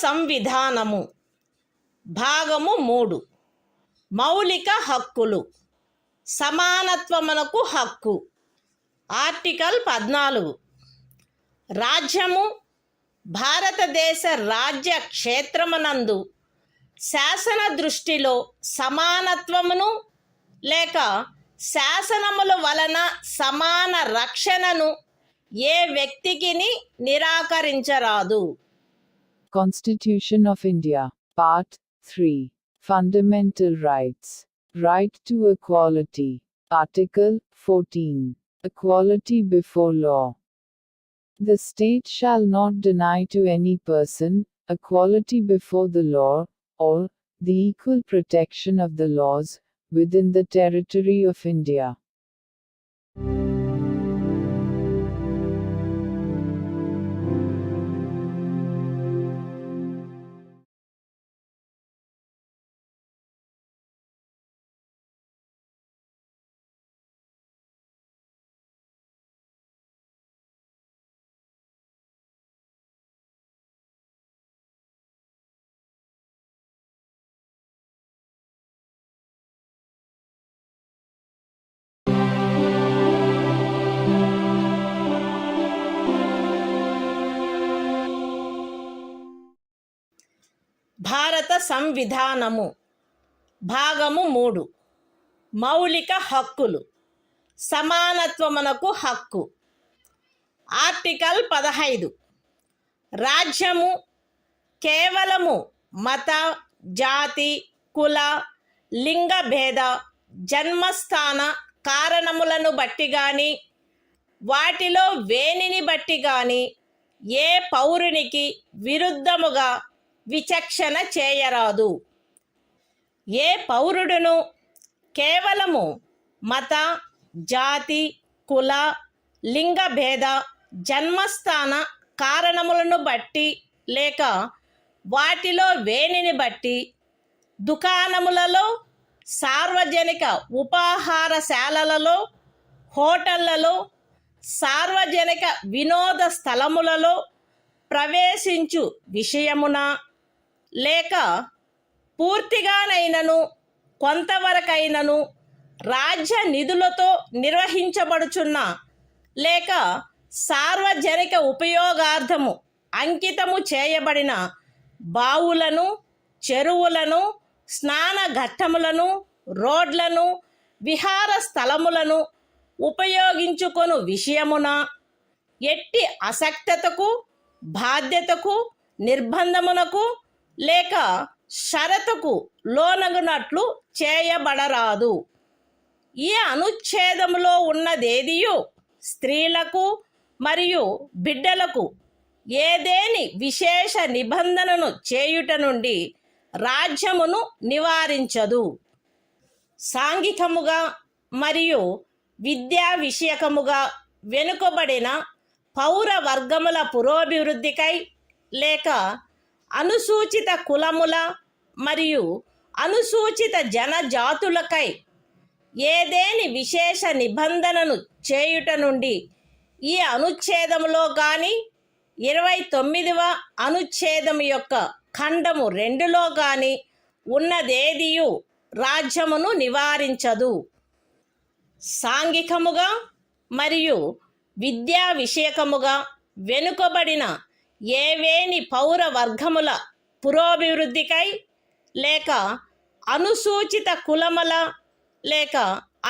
సంవిధానము భాగము 3 మౌలిక హక్కులు సమానత్వమునకు హక్కు ఆర్టికల్ 14 రాజ్యము భారతదేశ రాజ్య క్షేత్రమునందు శాసన దృష్టిలో సమానత్వమును లేక శాసనముల వలన సమాన రక్షణను ఏ వ్యక్తికిని నిరాకరించరాదు. Constitution of India, Part 3, Fundamental Rights, Right to Equality, Article 14, Equality before law. The state shall not deny to any person equality before the law, or the equal protection of the laws, within the territory of India. భారత సంవిధానము భాగము 3 మౌలిక హక్కులు సమానత్వమునకు హక్కు article 15 రాజ్యము కేవలము మత జాతి కుల లింగ భేద జన్మస్థాన కారణములను బట్టి గాని వాటిలో వేనిని బట్టి గాని ఏ పౌరునికి విరుద్ధముగా విచక్షణ చేయరాదు. ఏ పౌరుడును కేవలము మత జాతి కుల లింగ భేద జన్మస్థాన కారణములను బట్టి లేక వాటిలో వేనిని బట్టి దుకాణములలో సార్వజనిక ఉపాహారశాలలలో హోటళ్లలో సార్వజనిక వినోద స్థలములలో ప్రవేశించు విషయమున లేక పూర్తిగానైనను కొంతవరకైనను రాజ్య నిధులతో నిర్వహించబడుచున్న లేక సార్వజనిక ఉపయోగార్థము అంకితము చేయబడిన బావులను చెరువులను స్నాన ఘట్టములను రోడ్లను విహార స్థలములను ఉపయోగించుకొను విషయమున ఎట్టి అసక్తతకు బాధ్యతకు నిర్బంధమునకు లేక షరతుకు లోనగునట్లు చేయబడరాదు. ఈ అనుచ్ఛేదములో ఉన్నదేదియు స్త్రీలకు మరియు బిడ్డలకు ఏదేని విశేష నిబంధనను చేయుట నుండి రాజ్యమును నివారించదు. సాంఘికముగా మరియు విద్యా విషయకముగా వెనుకబడిన పౌర వర్గముల పురోభివృద్ధికై లేక అనుసూచిత కులముల మరియు అనుసూచిత జనజాతులకై ఏదేని విశేష నిబంధనను చేయుట నుండి ఈ అనుచ్ఛేదములో గాని 29వ అనుచ్ఛేదము యొక్క ఖండము 2లో గాని ఉన్నదేదియు రాజ్యమును నివారించదు. సాంఘికముగా మరియు విద్యా విషయకముగా వెనుకబడిన ఏవేని పౌర వర్గముల పురోభివృద్ధికై లేక అనుసూచిత కులముల లేక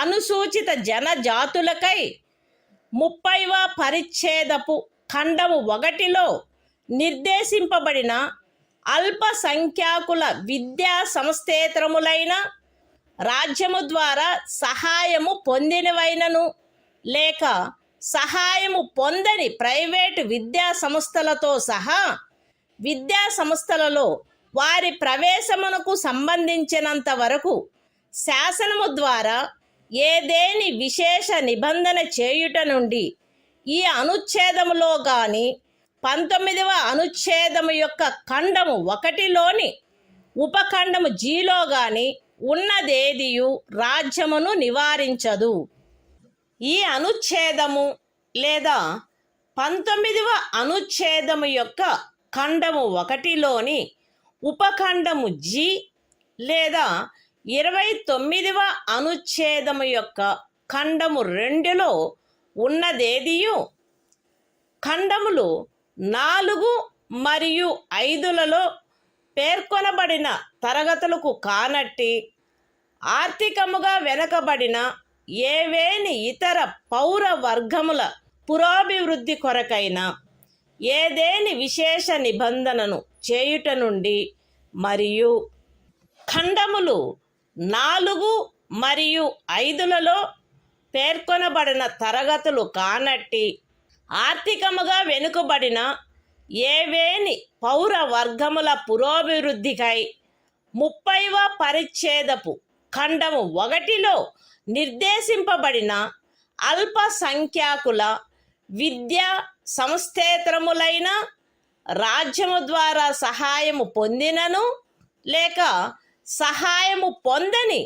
అనుసూచిత జనజాతులకై 30వ పరిచ్ఛేదపు ఖండము 1లో నిర్దేశింపబడిన అల్పసంఖ్యాకుల విద్యా సంస్థేతరములైన రాజ్యము ద్వారా సహాయము పొందినవైనను లేక సహాయము పొందని ప్రైవేటు విద్యా సంస్థలతో సహా విద్యా సంస్థలలో వారి ప్రవేశమునకు సంబంధించినంత వరకు శాసనము ద్వారా ఏదేని విశేష నిబంధన చేయుట నుండి ఈ అనుచ్ఛేదములో గాని 19వ అనుచ్ఛేదము యొక్క ఖండము 1లోని ఉపఖండము జీలో గాని ఉన్నదేదియు రాజ్యమును నివారించదు. ఈ అనుచ్ఛేదము లేదా 19వ అనుచ్ఛేదము యొక్క ఖండము 1లోని ఉపఖండము జి లేదా 29వ అనుచ్ఛేదము యొక్క ఖండము 2లో ఉన్నదేదియు ఖండములు 4 మరియు 5లలో పేర్కొనబడిన తరగతులకు కానట్టి ఆర్థికముగా వెనుకబడిన ఏవేని ఇతర పౌర వర్గముల పురోభివృద్ధి కొరకైన ఏదేని విశేష నిబంధనను చేయుట నుండి మరియు ఖండములు 4 మరియు 5లలో పేర్కొనబడిన తరగతులు కానట్టి ఆర్థికముగా వెనుకబడిన ఏవేని పౌర వర్గముల పురోభివృద్ధికై 30వ పరిచ్ఛేదపు ఖండము 1లో నిర్దేశింపబడిన అల్పసంఖ్యాకుల విద్యా సంస్థేతరములైన రాజ్యము ద్వారా సహాయము పొందినను లేక సహాయము పొందని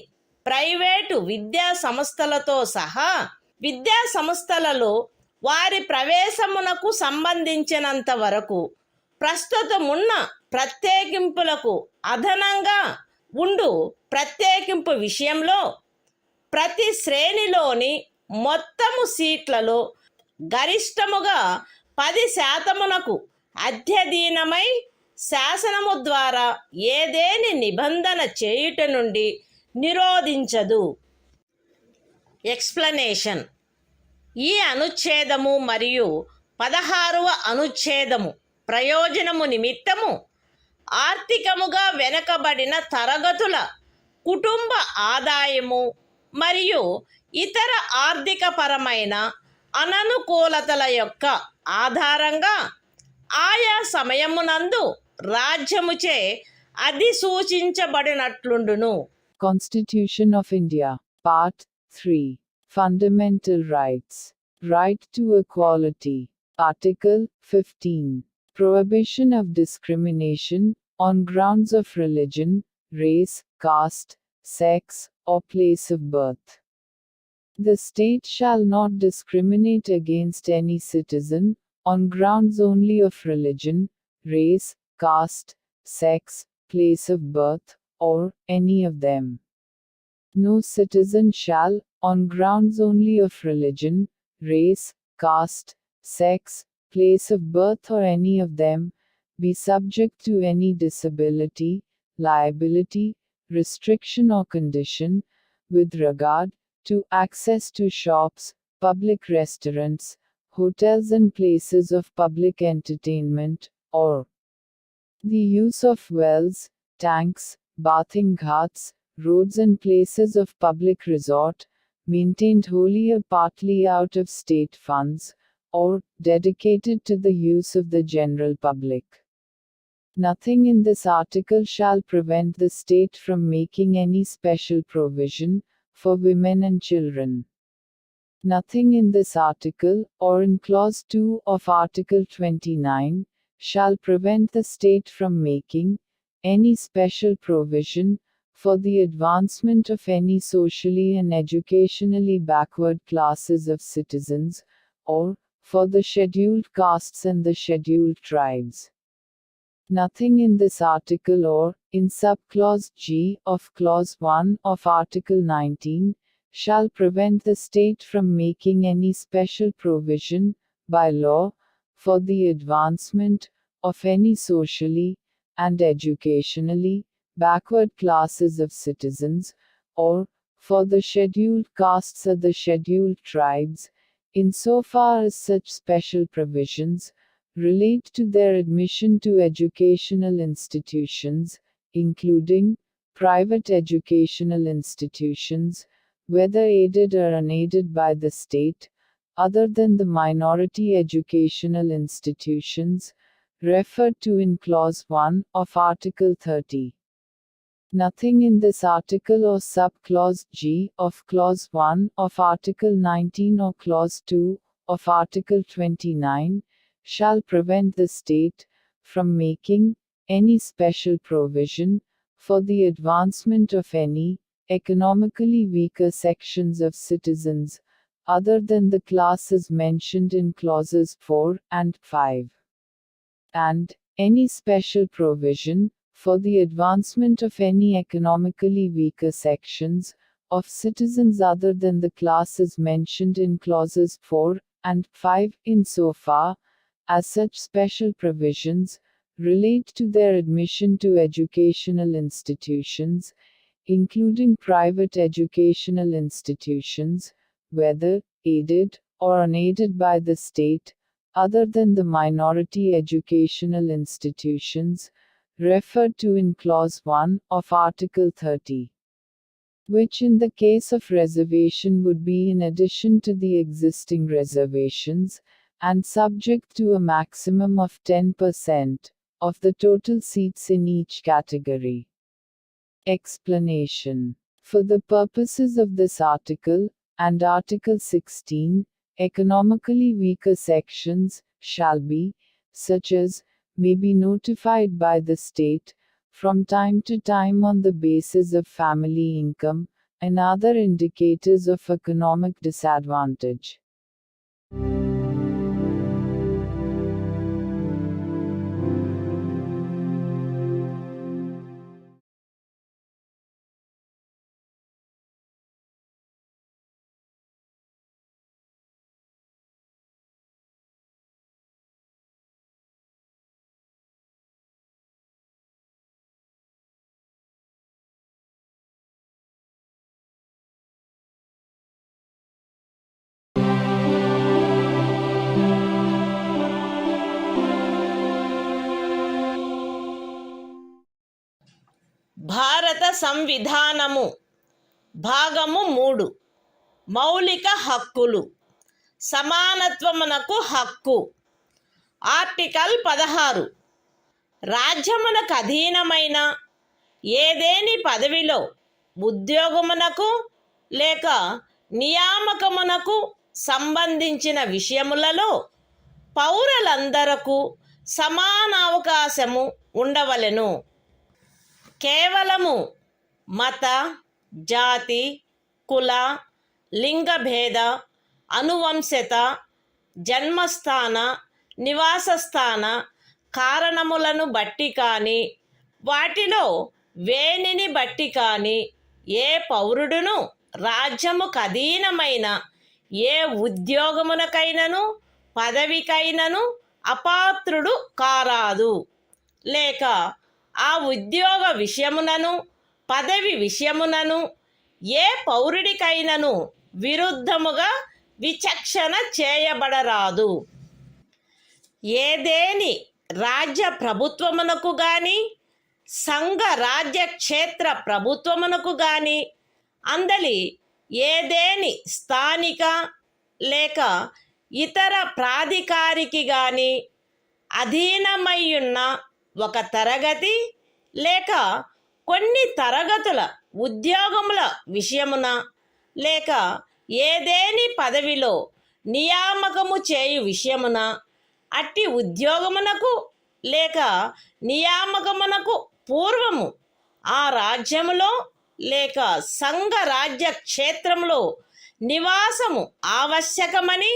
ప్రైవేటు విద్యా సంస్థలతో సహా విద్యా సంస్థలలో వారి ప్రవేశమునకు సంబంధించినంత వరకు ప్రస్తుతమున్న ప్రత్యేకింపులకు అదనంగా ఉండు ప్రత్యేకింపు విషయంలో ప్రతి శ్రేణిలోని మొత్తము సీట్లలో గరిష్టముగా 10% అధ్యధీనమై శాసనము ద్వారా ఏదేని నిబంధన చేయుట నుండి నిరోధించదు. ఎక్స్ప్లనేషన్. ఈ అనుచ్ఛేదము మరియు 16వ అనుచ్ఛేదము ప్రయోజనము నిమిత్తము ఆర్థికముగా వెనుకబడిన తరగతుల కుటుంబ ఆదాయము మరియు ఇతర ఆర్థికపరమైన అననుకూలతల యొక్క ఆధారంగా ఆయా సమయమునందు రాజ్యముచే అధిసూచించబడినట్లుండును. Constitution of India, Part 3. Fundamental Rights. Right to Equality. Article 15. Prohibition of discrimination on grounds of religion, race, caste, sex, or place of birth. The state shall not discriminate against any citizen on grounds only of religion, race, caste, sex, place of birth, or any of them. No citizen shall, on grounds only of religion, race, caste, sex, place of birth, or any of them, be subject to any disability, liability, restriction, or condition, with regard to access to shops, public restaurants, hotels, and places of public entertainment, or the use of wells, tanks, bathing ghats, roads, and places of public resort, maintained wholly or partly out of state funds, or dedicated to the use of the general public. Nothing in this article shall prevent the state from making any special provision for women and children. Nothing in this article, or in Clause 2 of Article 29, shall prevent the state from making any special provision for the advancement of any socially and educationally backward classes of citizens, or for the scheduled castes and the scheduled tribes. Nothing in this article or in subclause G of Clause 1 of Article 19 shall prevent the state from making any special provision by law for the advancement of any socially and educationally backward classes of citizens, or for the scheduled castes or the scheduled tribes, insofar as such special provisions relate to their admission to educational institutions, including private educational institutions, whether aided or unaided by the state, other than the minority educational institutions referred to in Clause 1 of Article 30. Nothing in this article or subclause G of Clause 1 of Article 19 or Clause 2 of Article 29 shall prevent the state from making any special provision for the advancement of any economically weaker sections of citizens, other than the classes mentioned in clauses 4 and 5. And, any special provision for the advancement of any economically weaker sections of citizens other than the classes mentioned in clauses 4 and 5 insofar as such special provisions relate to their admission to educational institutions, including private educational institutions, whether aided or unaided by the state, other than the minority educational institutions referred to in Clause 1 of Article 30, which in the case of reservation would be in addition to the existing reservations, and subject to a maximum of 10% of the total seats in each category. Explanation. For the purposes of this article, and Article 16, economically weaker sections shall be, such as, may be notified by the state, from time to time on the basis of family income, and other indicators of economic disadvantage. భారత సంవిధానము భాగము 3 మౌలిక హక్కులు సమానత్వమునకు హక్కు. Article 16 రాజ్యమునకు అధీనమైన ఏదేని పదవిలో ఉద్యోగమునకు లేక నియామకమునకు సంబంధించిన విషయములలో పౌరులందరకు సమాన అవకాశము ఉండవలెను. కేవలము మత, జాతి, కుల, లింగభేద, అనువంశత, జన్మస్థాన, నివాసస్థాన కారణములను బట్టి కానీ వాటిలో వేనిని బట్టి కానీ ఏ పౌరుడును రాజ్యముకు అధీనమైన ఏ ఉద్యోగమునకైనను పదవికైనను అపాత్రుడు కారాదు. లేక ఆ ఉద్యోగ విషయమునను పదవి విషయమునను ఏ పౌరుడికైనను విరుద్ధముగా విచక్షణ చేయబడరాదు. ఏదేని రాజ్య ప్రభుత్వమునకు గాని సంఘ రాజ్య క్షేత్ర ప్రభుత్వమునకు గాని అందలి ఏదేని స్థానిక లేక ఇతర ప్రాధికారికి గాని అధీనమయ్యున్న ఒక తరగతి లేక కొన్ని తరగతుల ఉద్యోగముల విషయమున లేక ఏదేని పదవిలో నియామకము చేయు విషయమున అట్టి ఉద్యోగమునకు లేక నియామకమునకు పూర్వము ఆ రాజ్యములో లేక సంఘ రాజ్య క్షేత్రములో నివాసము ఆవశ్యకమని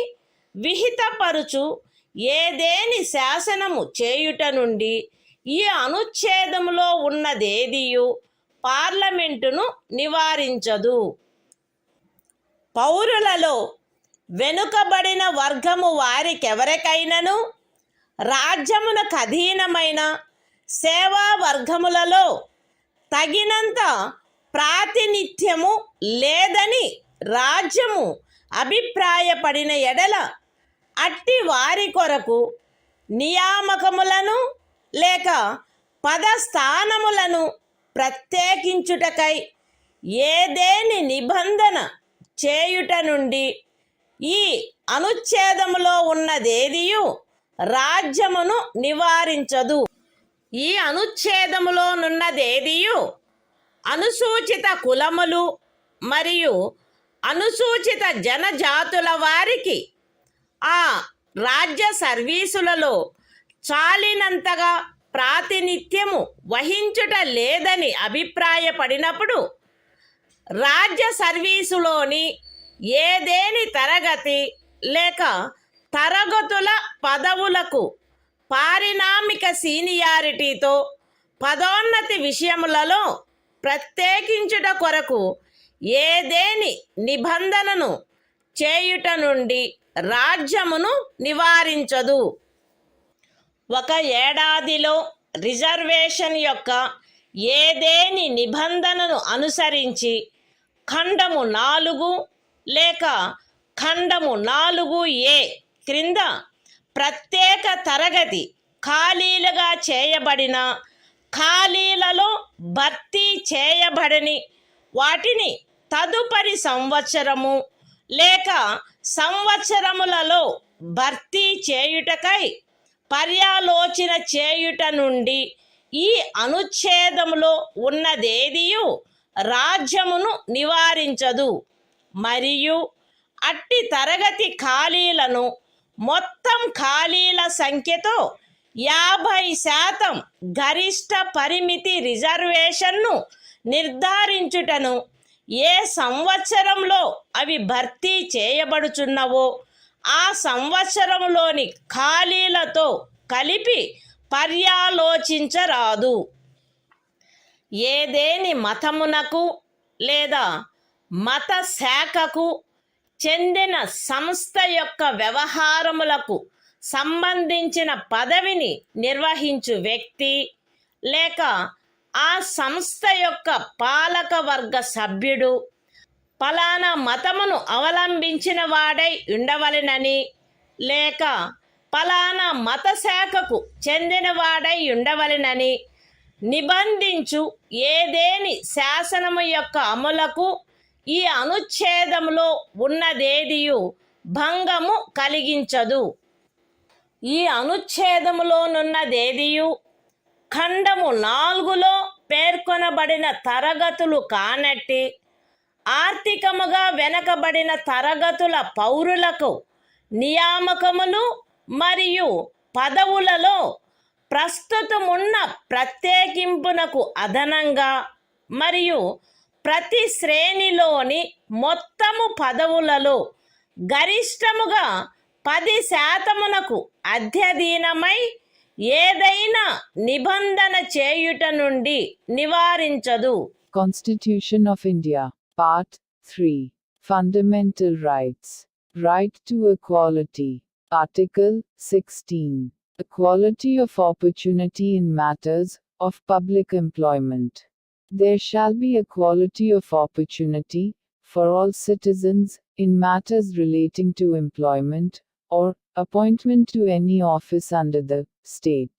విహితపరుచు ఏదేని శాసనము చేయుట నుండి ఈ అనుచ్ఛేదములో ఉన్నదేదియు పార్లమెంటును నివారించదు. పౌరులలో వెనుకబడిన వర్గము వారికెవరికైనను రాజ్యమునకు అధీనమైన సేవా వర్గములలో తగినంత ప్రాతినిధ్యము లేదని రాజ్యము అభిప్రాయపడిన ఎడల అట్టి వారి కొరకు నియామకములను లేక పదస్థానములను ప్రత్యేకించుటకై ఏదేని నిబంధన చేయుట నుండి ఈ అనుచ్ఛేదములో ఉన్నదేదియు రాజ్యమును నివారించదు. ఈ అనుచ్ఛేదములోనున్నదేదియు అనుసూచిత కులములు మరియు అనుసూచిత జనజాతుల వారికి ఆ రాజ్య సర్వీసులలో చాలినంతగా ప్రాతినిధ్యము వహించుట లేదని అభిప్రాయపడినప్పుడు రాజ్య సర్వీసులోని ఏదేని తరగతి లేక తరగతుల పదవులకు పారిణామిక సీనియారిటీతో పదోన్నతి విషయములలో ప్రత్యేకించుట కొరకు ఏదేని నిబంధనను చేయుట నుండి రాజ్యమును నివారించదు. ఒక ఏడాదిలో రిజర్వేషన్ యొక్క ఏదేని నిబంధనను అనుసరించి ఖండము 4 లేక ఖండము 4A క్రింద ప్రత్యేక తరగతి ఖాళీలుగా చేయబడిన ఖాళీలలో భర్తీ చేయబడని వాటిని తదుపరి సంవత్సరము లేక సంవత్సరములలో భర్తీ చేయుటకై పర్యాలోచన చేయుట నుండి ఈ అనుచ్ఛేదములో ఉన్నదేదియు రాజ్యమును నివారించదు. మరియు అట్టి తరగతి ఖాళీలను మొత్తం ఖాళీల సంఖ్యతో 50% గరిష్ట పరిమితి రిజర్వేషన్ను నిర్ధారించుటను ఏ సంవత్సరంలో అవి భర్తీ చేయబడుచున్నవో ఆ సంవత్సరంలోని ఖాళీలతో కలిపి పర్యాలోచించరాదు. ఏదేని మతమునకు లేదా మత శాఖకు చెందిన సంస్థ యొక్క వ్యవహారములకు సంబంధించిన పదవిని నిర్వహించు వ్యక్తి లేక ఆ సంస్థ యొక్క పాలక వర్గ సభ్యుడు ఫలానా మతమును అవలంబించిన వాడై ఉండవలెనని లేక ఫలానా మత శాఖకు చెందినవాడై ఉండవలెనని నిబంధించు ఏదేని శాసనము యొక్క అమలుకు ఈ అనుచ్ఛేదములో ఉన్నదేదియు భంగము కలిగించదు. ఈ అనుచ్ఛేదములోనున్నదేదియు ఖండము 4లో పేర్కొనబడిన తరగతులు కానట్టి ఆర్థికముగా వెనకబడిన తరగతుల పౌరులకు నియామకములు మరియు పదవులలో ప్రస్తుతమున్న ప్రత్యేకింపునకు అదనంగా మరియు ప్రతి శ్రేణిలోని మొత్తము పదవులలో గరిష్టముగా 10% అధ్యధీనమై ఏదైనా నిబంధన చేయుట నుండి నివారించదు. Constitution of India, Part 3. Fundamental Rights. Right to Equality. Article 16. Equality of opportunity in matters of public employment. There shall be equality of opportunity for all citizens in matters relating to employment or appointment to any office under the state.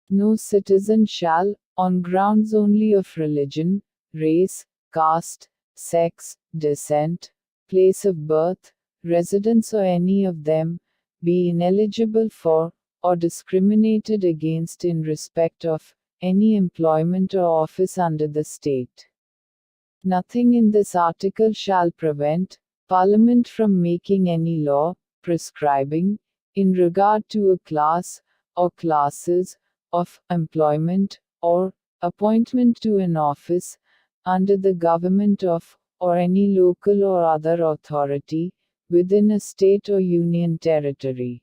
No citizen shall, on grounds only of religion, race, caste, sex, descent, place of birth, residence or any of them, be ineligible for, or discriminated against in respect of, any employment or office under the state. Nothing in this article shall prevent Parliament from making any law, prescribing, in regard to a class, or classes, of employment, or appointment to an office, under the government of, or any local or other authority, within a state or union territory.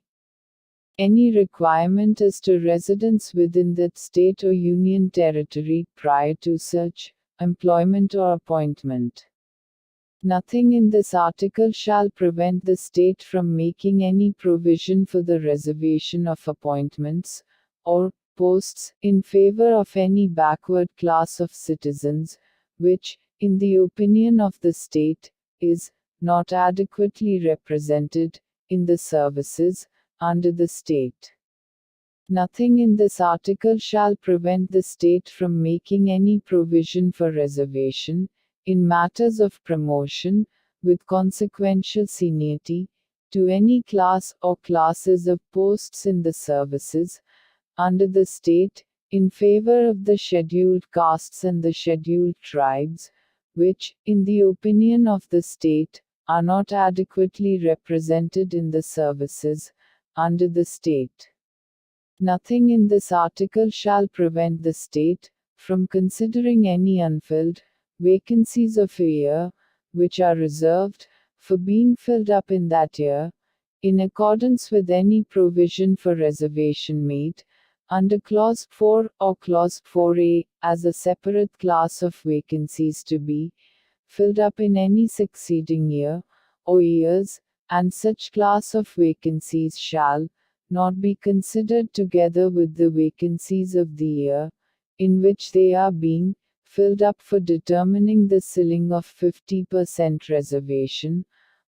Any requirement as to residence within that state or union territory prior to such employment or appointment. Nothing in this article shall prevent the state from making any provision for the reservation of appointments, or posts, in favor of any backward class of citizens, which, in the opinion of the state, is not adequately represented in the services under the state. Nothing in this article shall prevent the state from making any provision for reservation, in matters of promotion, with consequential seniority, to any class or classes of posts in the services under the state, in favor of the scheduled castes and the scheduled tribes, which, in the opinion of the state, are not adequately represented in the services under the state. Nothing in this article shall prevent the state from considering any unfilled vacancies of a year, which are reserved for being filled up in that year, in accordance with any provision for reservation made, under Clause 4 or Clause 4A, as a separate class of vacancies to be filled up in any succeeding year, or years, and such class of vacancies shall not be considered together with the vacancies of the year in which they are being filled up for determining the ceiling of 50% reservation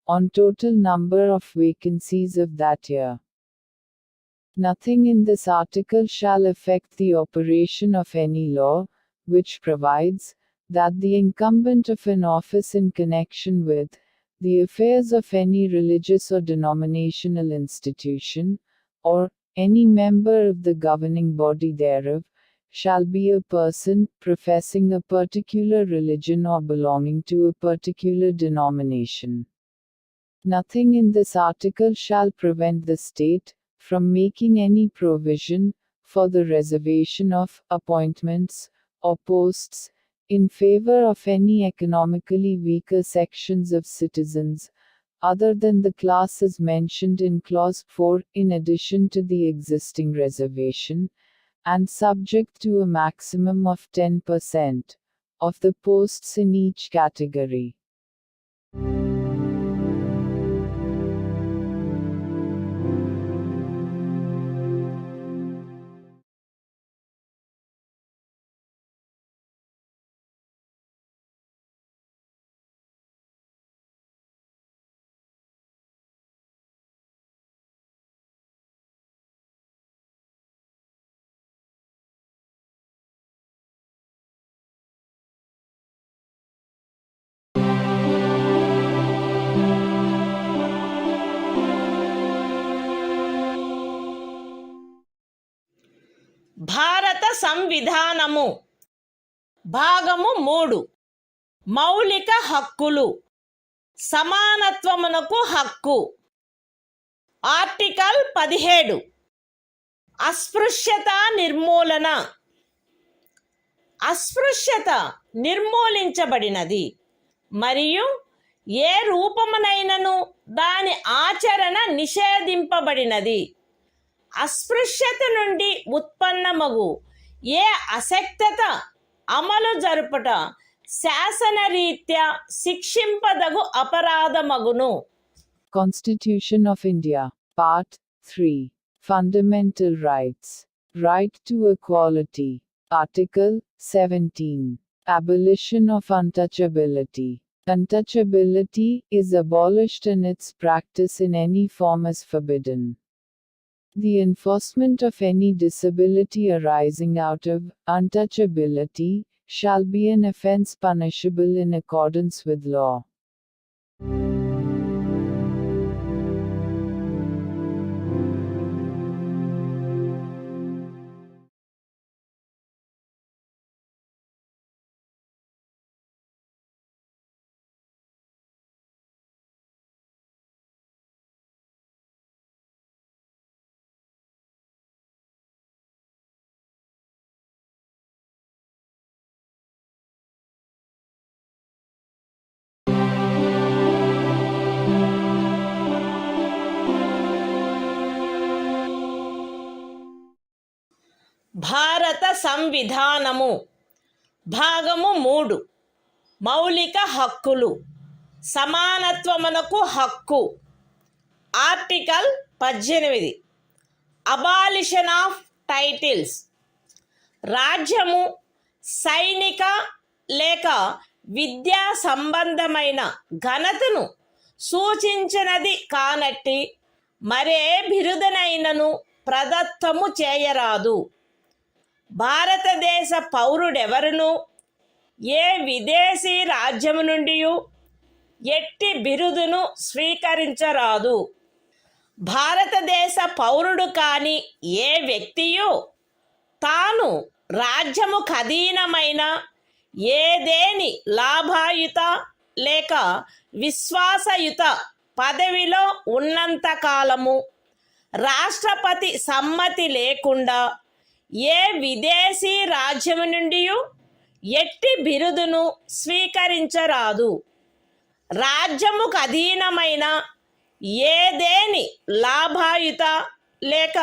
on total number of vacancies of that year. Nothing in this article shall affect the operation of any law, which provides that the incumbent of an office in connection with the affairs of any religious or denominational institution, or any member of the governing body thereof, shall be a person professing a particular religion or belonging to a particular denomination. Nothing in this article shall prevent the state from making any provision for the reservation of appointments or posts in favor of any economically weaker sections of citizens, other than the classes mentioned in Clause 4, in addition to the existing reservation, and subject to a maximum of 10% of the posts in each category. భారత సంవిధానము భాగము 3 మౌలిక హక్కులు సమానత్వమునకు హక్కు. Article 17 అస్పృశ్యత నిర్మూలన. అస్పృశ్యత నిర్మూలించబడినది మరియు ఏ రూపమునైనను దాని ఆచరణ నిషేధింపబడినది. అస్పృశ్యత నుండి ఉత్పన్నమగు ఏ అశక్తత అమలు జరుపుట శాసనరీత్యా శిక్షింపదగు అపరాధమగును. Constitution of India, Part 3. Fundamental Rights. Right to Equality. Article 17. Abolition of untouchability. Untouchability is abolished and its practice in any form is forbidden. The enforcement of any disability arising out of untouchability shall be an offense punishable in accordance with law. భారత సంవిధానము భాగము 3 మౌలిక హక్కులు సమానత్వమునకు హక్కు. Article 18 abolition of titles. రాజ్యము సైనిక లేక విద్యా సంబంధమైన ఘనతను సూచించినది కానట్టి మరే బిరుదనైనను ప్రదత్తము చేయరాదు. భారతదేశ పౌరుడెవరును ఏ విదేశీ రాజ్యము నుండి ఎట్టి బిరుదును స్వీకరించరాదు. భారతదేశ పౌరుడు కాని ఏ వ్యక్తియు తాను రాజ్యము ఖదీనమైన ఏదేని లాభాయుత లేక విశ్వాసయుత పదవిలో ఉన్నంత కాలము రాష్ట్రపతి సమ్మతి లేకుండా ఏ విదేశీ రాజ్యము నుండి ఎట్టి బిరుదును స్వీకరించరాదు. రాజ్యముకు అధీనమైన ఏదేని లాభాయుత లేక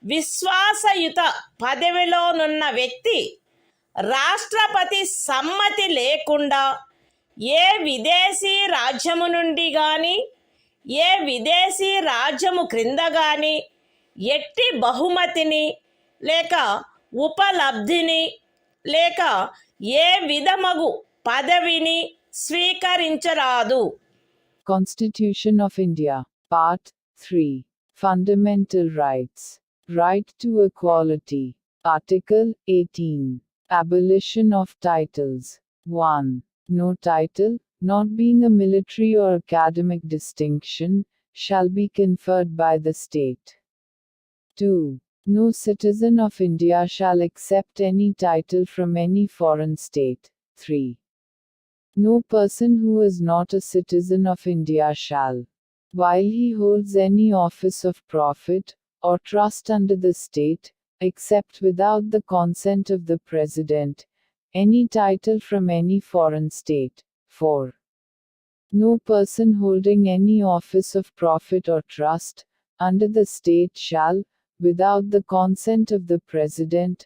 విశ్వాసయుత పదవిలోనున్న వ్యక్తి రాష్ట్రపతి సమ్మతి లేకుండా ఏ విదేశీ రాజ్యము నుండి కానీ ఏ విదేశీ రాజ్యము క్రింద కానీ ఎట్టి బహుమతిని లేక ఉపలబ్ధిని లేక ఏ విధమగు పదవిని స్వీకరించరాదు. Constitution of India, Part 3. Fundamental Rights. Right to Equality. Article 18. Abolition of Titles. 1. No title, not being a military or academic distinction, shall be conferred by the state. 2. No citizen of India shall accept any title from any foreign state. 3. No person who is not a citizen of India shall, while he holds any office of profit or trust under the state, accept without the consent of the President, any title from any foreign state. 4. No person holding any office of profit or trust under the state shall, without the consent of the President,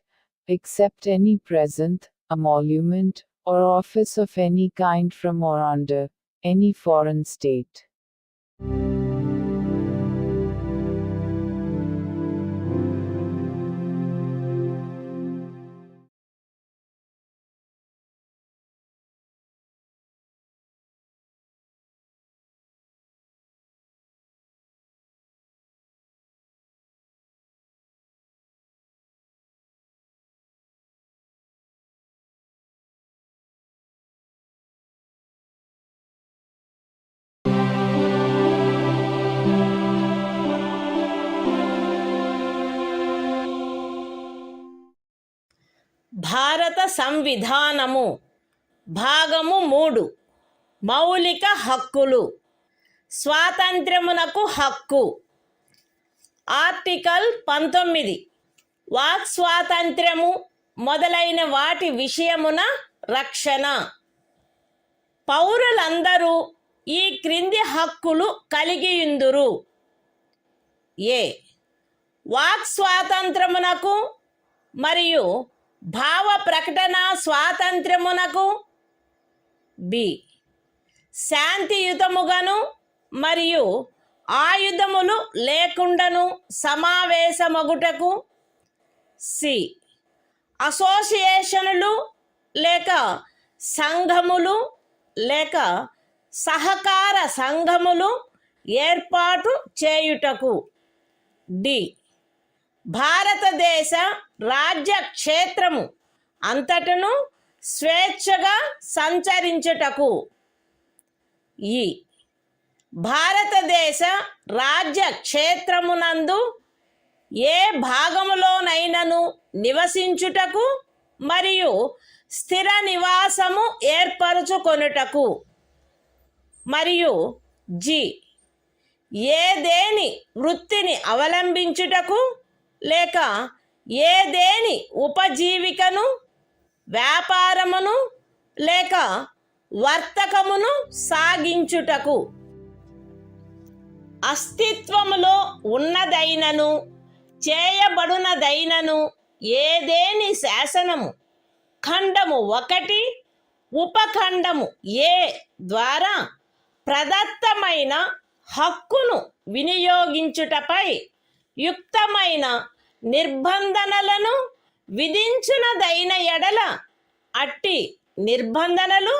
accept any present, emolument, or office of any kind from or under any foreign state. భారత సంవిధానము భాగము 3 మౌలిక హక్కులు. స్వాతంత్ర్యమునకు హక్కు. Article 19 walk స్వాతంత్ర్యము మొదలైన వాటి విషయమున రక్షణ. పౌరులందరూ ఈ క్రింది హక్కులు కలిగియుందురు. ఏ వాక్ స్వాతంత్ర్యమునకు మరియు భావ ప్రకటన స్వాతంత్ర్యమునకు. బి శాంతియుతముగాను మరియు ఆయుధములు లేకుండాను సమావేశమగుటకు. సి అసోసియేషనులు లేక సంఘములు లేక సహకార సంఘములు ఏర్పాటు చేయుటకు. డి భారతదేశ రాజ్య క్షేత్రము అంతటను స్వేచ్ఛగా సంచరించుటకు. ఈ భారతదేశ రాజ్య క్షేత్రమునందు ఏ భాగములోనైనను నివసించుటకు మరియు స్థిర నివాసము ఏర్పరచుకొనుటకు. మరియు జి ఏదేని వృత్తిని అవలంబించుటకు లేక ఏదేని ఉపజీవికను వ్యాపారమును లేక వర్తకమును సాగించుటకు. అస్తిత్వములో ఉన్నదైనను చేయబడునదైనను ఏదేని శాసనము ఖండము 1 ఉపఖండము ఏ ద్వారా ప్రదత్తమైన హక్కును వినియోగించుటపై యుక్తమైన నిర్బంధనలను విధించునదైన ఎడల అట్టి నిర్బంధనలు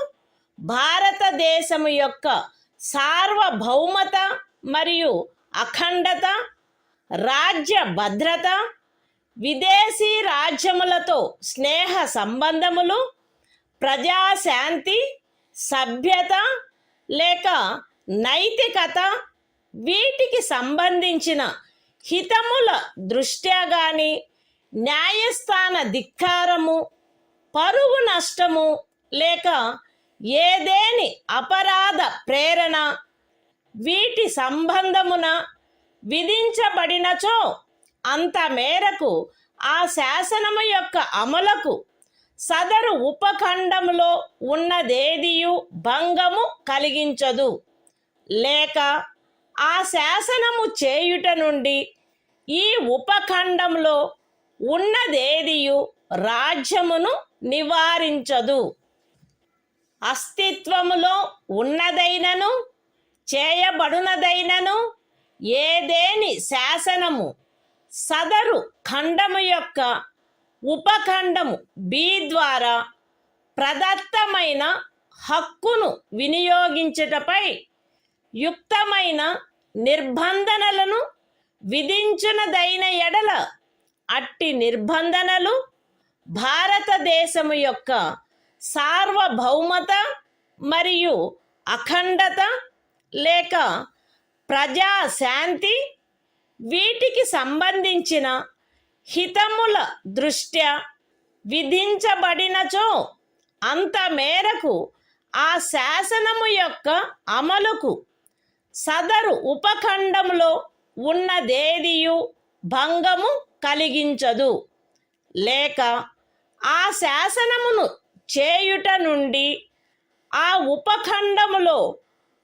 భారతదేశము యొక్క సార్వభౌమత మరియు అఖండత, రాజ్య భద్రత, విదేశీ రాజ్యములతో స్నేహ సంబంధములు, ప్రజాశాంతి, సభ్యత లేక నైతికత వీటికి సంబంధించిన హితముల దృష్ట్యా గాని న్యాయస్థాన ధిక్కారము, పరువు నష్టము లేక ఏదేని అపరాధ ప్రేరణ వీటి సంబంధమున విధించబడినచో అంత మేరకు ఆ శాసనము యొక్క అమలుకు సదరు ఉపఖండములో ఉన్నదేదియు భంగము కలిగించదు లేక ఆ శాసనము చేయుట నుండి ఈ ఉపఖండంలో ఉన్నదేదియు రాజ్యమును నివారించదు. అస్తిత్వములో ఉన్నదైనను చేయబడునదైనను ఏదేని శాసనము సదరు ఖండము యొక్క ఉపఖండము బి ద్వారా ప్రదత్తమైన హక్కును వినియోగించుటపై యుక్తమైన నిర్బంధనలను విధించునదైన ఎడల అట్టి నిర్బంధనలు భారతదేశము యొక్క సార్వభౌమత మరియు అఖండత లేక ప్రజాశాంతి వీటికి సంబంధించిన హితముల దృష్ట్యా విధించబడినచో అంత మేరకు ఆ శాసనము యొక్క అమలుకు సదరు ఉపఖండంలో ఉన్నదేదియు భంగము కలిగించదు. లేక ఆ శాసనమును చేయుట నుండి ఆ ఉపఖండములో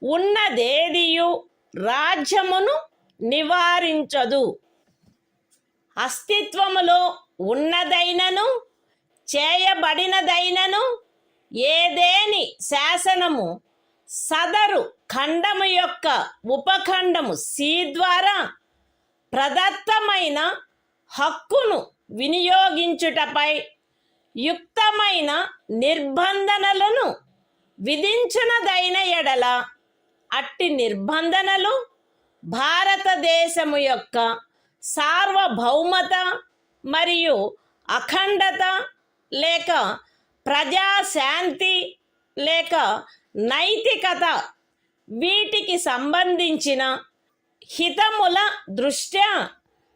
ఉన్నదేదియు రాజ్యమును నివారించదు. అస్తిత్వములో ఉన్నదైనను చేయబడినదైనను ఏదేని శాసనము సదరు ఖండము యొక్క ఉపఖండము సి ద్వారా ప్రదత్తమైన హక్కును వినియోగించుటపై యుక్తమైన నిర్బంధనలను విధించునదైన ఎడల అట్టి నిర్బంధనలు భారతదేశము యొక్క సార్వభౌమత మరియు అఖండత లేక ప్రజాశాంతి లేక నైతికత వీటికి సంబంధించిన హితముల దృష్ట్యా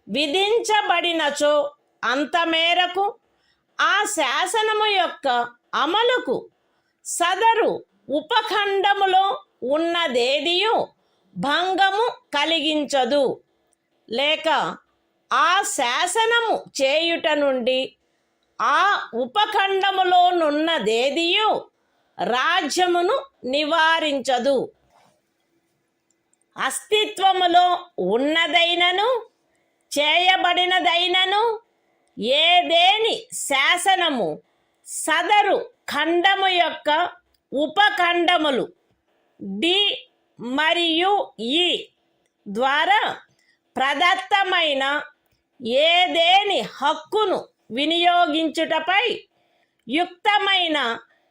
విధించబడినచో అంత మేరకు ఆ శాసనము యొక్క అమలుకు సదరు ఉపఖండములో ఉన్నదేదియు భంగము కలిగించదు. లేక ఆ శాసనము చేయుట నుండి ఆ ఉపఖండములోనున్నదేదియు రాజ్యమును నివారించదు. అస్తిత్వములో ఉన్నదైనను చేయబడినదైనను ఏదేని శాసనము సదరు ఖండము యొక్క ఉపఖండములు డి మరియు ఈ ద్వారా ప్రదత్తమైన ఏదేని హక్కును వినియోగించుటపై యుక్తమైన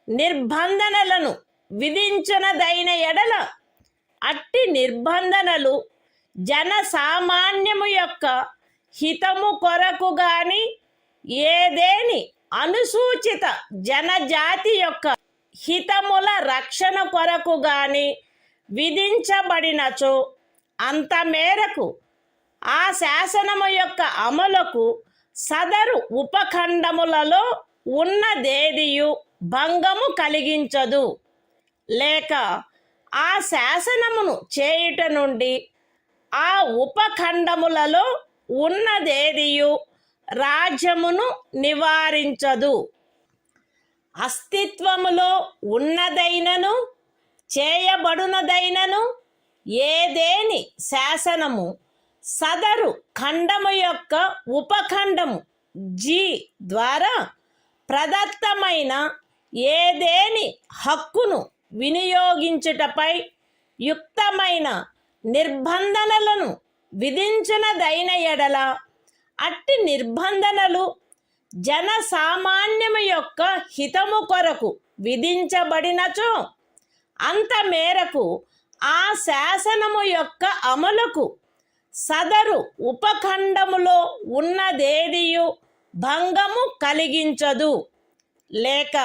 నిర్బంధనలను విధించునదైన ఎడల అట్టి నిర్బంధనలు జనసామాన్యము యొక్క హితము కొరకు గాని ఏదేని అనుసూచిత జనజాతి యొక్క హితముల రక్షణ కొరకు గాని విధించబడినచో అంత మేరకు ఆ శాసనము యొక్క అమలుకు సదరు ఉపఖండములలో ఉన్నదేదియు భంగము కలిగించదు. లేక ఆ శాసనమును చేయుట నుండి ఆ ఉపఖండములలో ఉన్నదేదియు రాజ్యమును నివారించదు. అస్తిత్వములో ఉన్నదైనను చేయబడునదైనను ఏదేని శాసనము సదరు ఖండము యొక్క ఉపఖండము జి ద్వారా ప్రదత్తమైన ఏదేని హక్కును వినియోగించుటపై యుక్తమైన నిర్బంధనలను విధించునదైన ఎడల అట్టి నిర్బంధనలు జనసామాన్యము యొక్క హితము కొరకు విధించబడినచో అంత మేరకు ఆ శాసనము యొక్క అమలుకు సదరు ఉపఖండములో ఉన్నదేదియు భంగము కలిగించదు. లేక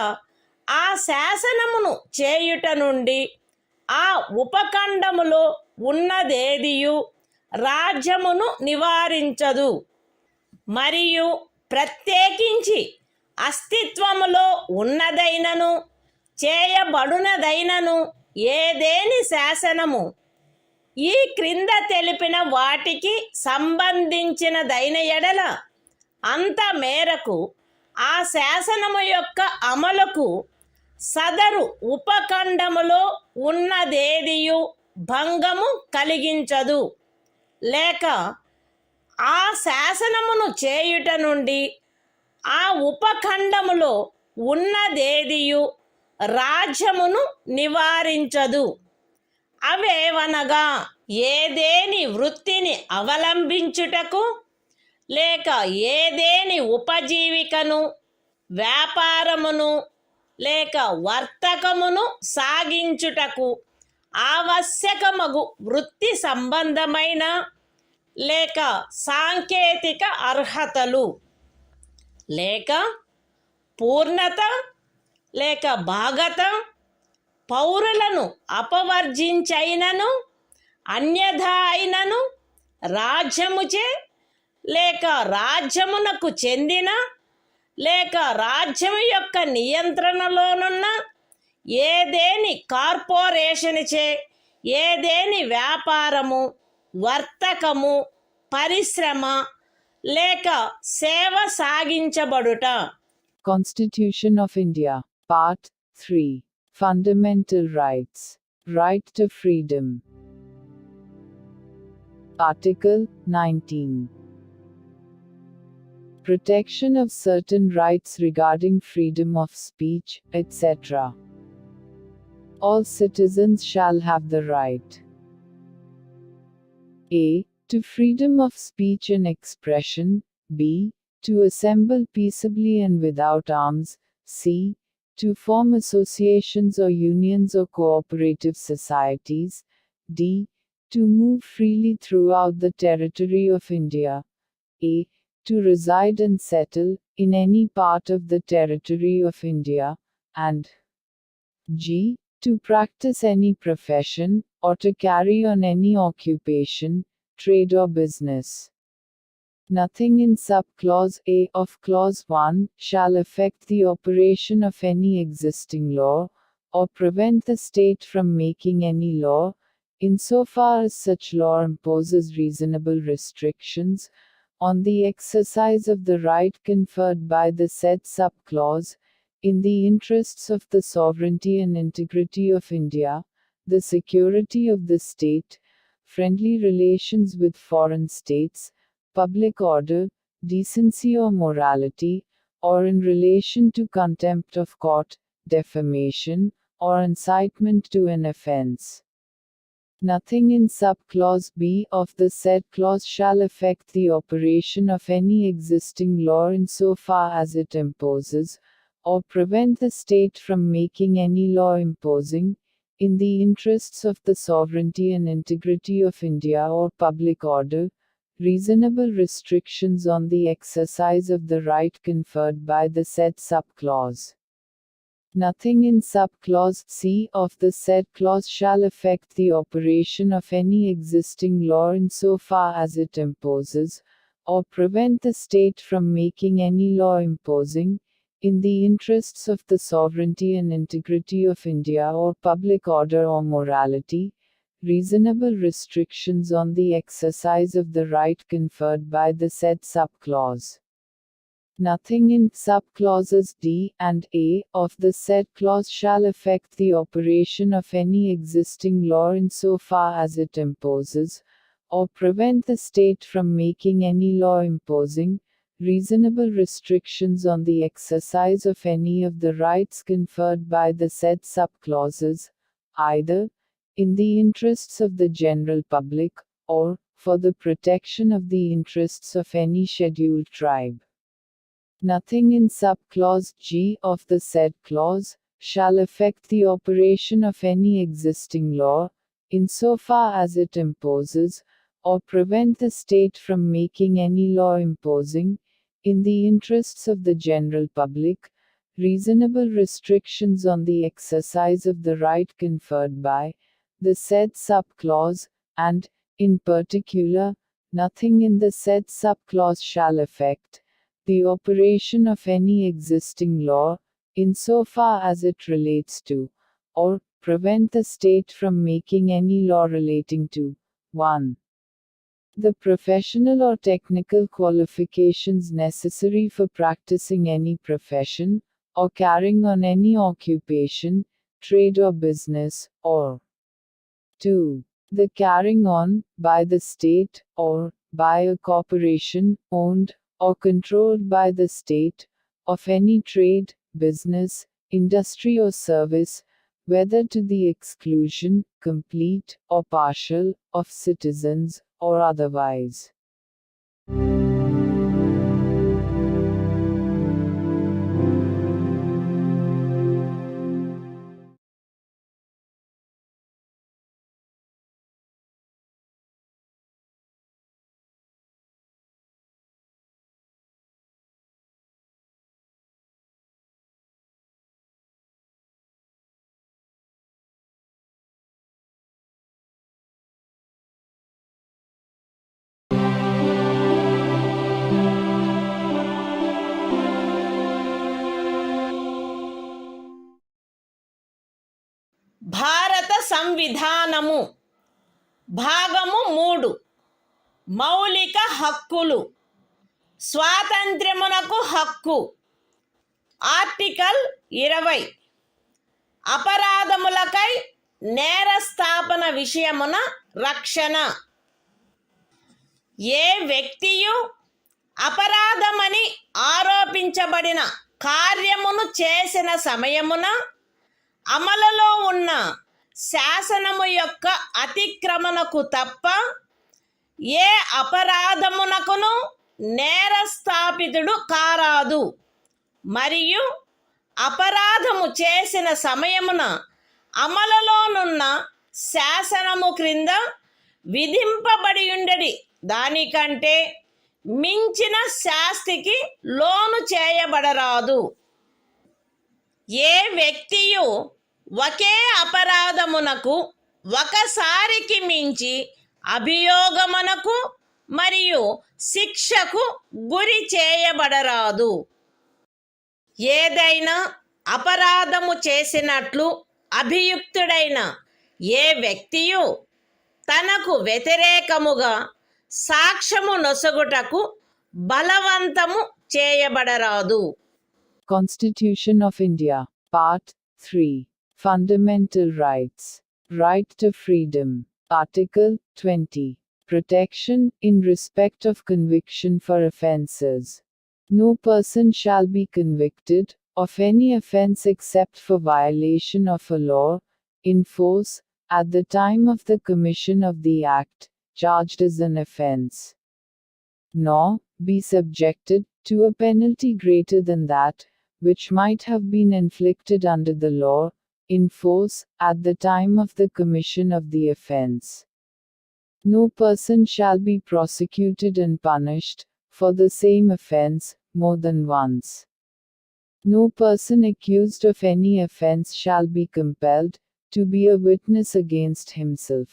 ఆ శాసనమును చేయుట నుండి ఆ ఉపఖండములో ఉన్నదేదియు రాజ్యమును నివారించదు. మరియు ప్రత్యేకించి అస్తిత్వములో ఉన్నదైనను చేయబడునదైనను ఏదేని శాసనము ఈ క్రింద తెలిపిన వాటికి సంబంధించినదైన ఎడల అంత మేరకు ఆ శాసనము యొక్క అమలుకు సదరు ఉపఖండములో ఉన్నదేదియు భంగము కలిగించదు, లేక ఆ శాసనమును చేయుట నుండి ఆ ఉపఖండములో ఉన్నదేదియు రాజ్యమును నివారించదు. అవేవనగా ఏదేని వృత్తిని అవలంబించుటకు, లేక ఏదేని ఉపజీవికను, వ్యాపారమును, లేక వర్తకమును సాగించుటకు ఆవశ్యకమగు వృత్తి సంబంధమైన లేక సాంకేతిక అర్హతలు, లేక పూర్ణత, లేక భాగత పౌరులను అపవర్జించైనను అన్యథా అయినను రాజ్యముచే, లేక రాజ్యమునకు చెందిన, లేక రాజ్యము యొక్క నియంత్రణలోనున్న ఏదేని కార్పొరేషన్చే ఏదేని వ్యాపారము, వర్తకము, పరిశ్రమ లేక సేవ సాగించబడుట. Constitution of India, Part 3. Fundamental Rights. Right to Freedom. Article 19. Protection of certain rights regarding freedom of speech, etc. All citizens shall have the right a. to freedom of speech and expression, b. to assemble peaceably and without arms, c. to form associations or unions or cooperative societies, d. to move freely throughout the territory of India, a. to reside and settle in any part of the territory of India, and g. to practice any profession, or to carry on any occupation, trade or business. Nothing in sub-clause A of clause 1 shall affect the operation of any existing law, or prevent the state from making any law, insofar as such law imposes reasonable restrictions on the exercise of the right conferred by the said sub-clause, in the interests of the sovereignty and integrity of India, the security of the state, friendly relations with foreign states, public order, decency or morality, or in relation to contempt of court, defamation, or incitement to an offense. Nothing in sub-clause B of the said clause shall affect the operation of any existing law insofar as it imposes, or prevent the state from making any law imposing, in the interests of the sovereignty and integrity of India or public order, reasonable restrictions on the exercise of the right conferred by the said sub-clause. Nothing in sub-clause C of the said clause shall affect the operation of any existing law insofar as it imposes, or prevent the state from making any law imposing, in the interests of the sovereignty and integrity of India or public order or morality, reasonable restrictions on the exercise of the right conferred by the said sub-clause. Nothing in sub-clauses D and A of the said clause shall affect the operation of any existing law insofar as it imposes, or prevent the state from making any law imposing, reasonable restrictions on the exercise of any of the rights conferred by the said sub-clauses, either in the interests of the general public, or for the protection of the interests of any scheduled tribe. Nothing in sub-clause G of the said clause shall affect the operation of any existing law, insofar as it imposes, or prevent the state from making any law imposing, in the interests of the general public, reasonable restrictions on the exercise of the right conferred by the said sub-clause, and, in particular, nothing in the said sub-clause shall affect the operation of any existing law, insofar as it relates to, or prevent the state from making any law relating to 1. The professional or technical qualifications necessary for practicing any profession, or carrying on any occupation, trade or business, or 2. The carrying on, by the state, or by a corporation, owned or controlled by the state, of any trade, business, industry or service, whether to the exclusion, complete or partial, of citizens, or otherwise. భారత సంవిధానము భాగము 3 మౌలిక హక్కులు స్వాతంత్ర్యమునకు హక్కు article 20 అపరాధములకై నేరస్థాపన విషయమున రక్షణ ఏ వ్యక్తియు అపరాధమని ఆరోపించబడిన కార్యమును చేసిన సమయమున అమలులో ఉన్న శాసనము యొక్క అతిక్రమణకు తప్ప ఏ అపరాధమునకును నేరస్థాపితుడు కారాదు మరియు అపరాధము చేసిన సమయమున అమలులోనున్న శాసనము క్రింద విధింపబడి ఉండడి దానికంటే మించిన శాస్తికి లోను చేయబడరాదు ఏ వ్యక్తియు ఒకే అపరాధమునకు ఒకసారికి మించి అభియోగమునకు మరియు శిక్షకు గురి చేయబడరాదు ఏదైనా అపరాధము చేసినట్లు అభియుక్తుడైన ఏ వ్యక్తియు తనకు వ్యతిరేకముగా సాక్ష్యము నొసగుటకు బలవంతము చేయబడరాదు. Constitution of India, Part 3. Fundamental Rights. Right to Freedom. Article 20. Protection in respect of conviction for offences. No person shall be convicted of any offence except for violation of a law, in force, at the time of the commission of the act, charged as an offence, nor be subjected to a penalty greater than that which might have been inflicted under the law, in force, at the time of the commission of the offence. No person shall be prosecuted and punished, for the same offence, more than once. No person accused of any offence shall be compelled to be a witness against himself.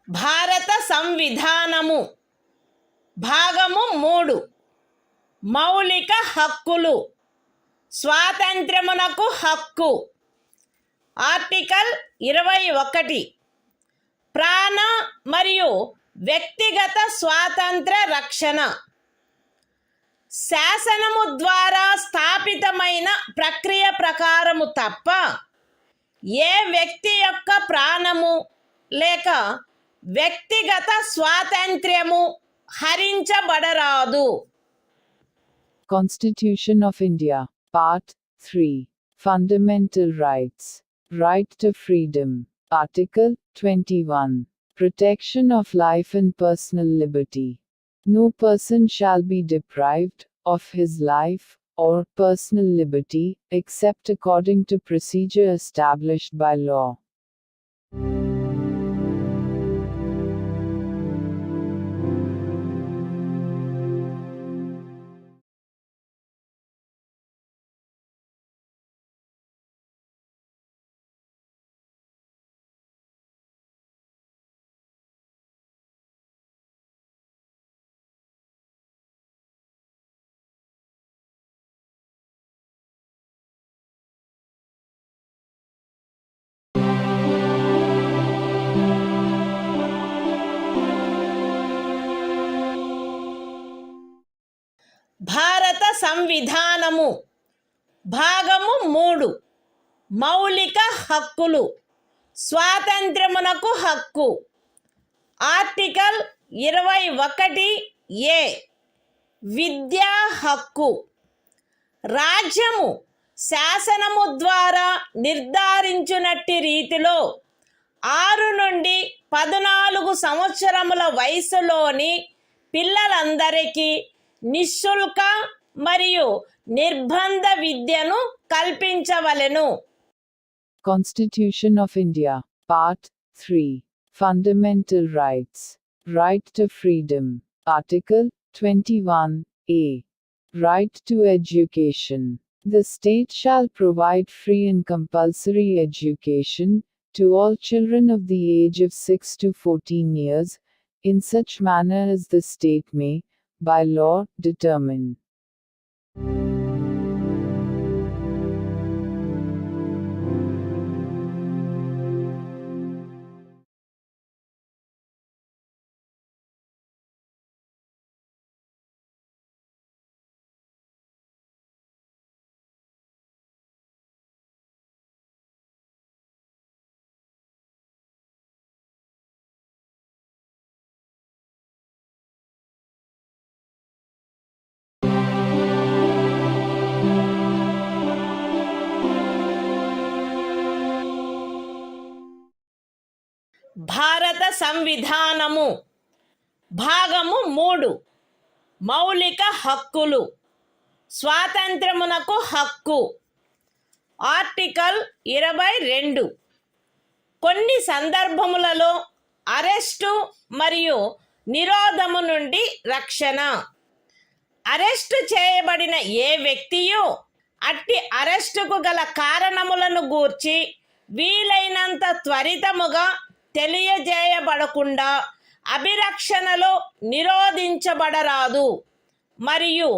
భారత సంవిధానము భాగము 3 మౌలిక హక్కులు స్వాతంత్ర్యమునకు హక్కు article 21 ప్రాణ మరియు వ్యక్తిగత స్వాతంత్ర రక్షణ శాసనము ద్వారా స్థాపితమైన ప్రక్రియ ప్రకారము తప్ప ఏ వ్యక్తి యొక్క ప్రాణము లేక వ్యక్తిగత స్వాతంత్ర్యము హరించబడరాదు. Constitution of India, Part 3. Fundamental Rights. Right to Freedom. Article 21. Protection of life and personal liberty. No person shall be deprived of his life or personal liberty, except according to procedure established by law. భారత సంవిధానము భాగము 3 మౌలిక హక్కులు స్వాతంత్ర్యమునకు హక్కు article 21A విద్యా హక్కు రాజ్యము శాసనము ద్వారా నిర్ధారించినట్టి రీతిలో 6 నుండి 14 సంవత్సరముల వయసులోని పిల్లలందరికీ నిశుల్క మరియు నిర్బంధ విద్యను కల్పించవలెను. Constitution of India, Part 3. Fundamental Rights. Right to Freedom. Article 21A. Right to Education. The state shall provide free and compulsory education to all children of the age of 6 to 14 years, in such manner as the state may, by law, determine. భారత సంవిధానము భాగము 3 మౌలిక హక్కులు స్వాతంత్ర్యమునకు హక్కు article 22 కొన్ని సందర్భములలో arrest మరియు నిరోధము నుండి రక్షణ arrest చేయబడిన ఏ వ్యక్తియు అట్టి అరెస్టుకు గల కారణములను గూర్చి వీలైనంత త్వరితముగా తెలియజేయబడకుండా అభిరక్షణలో నిరోధించబడరాదు మరియు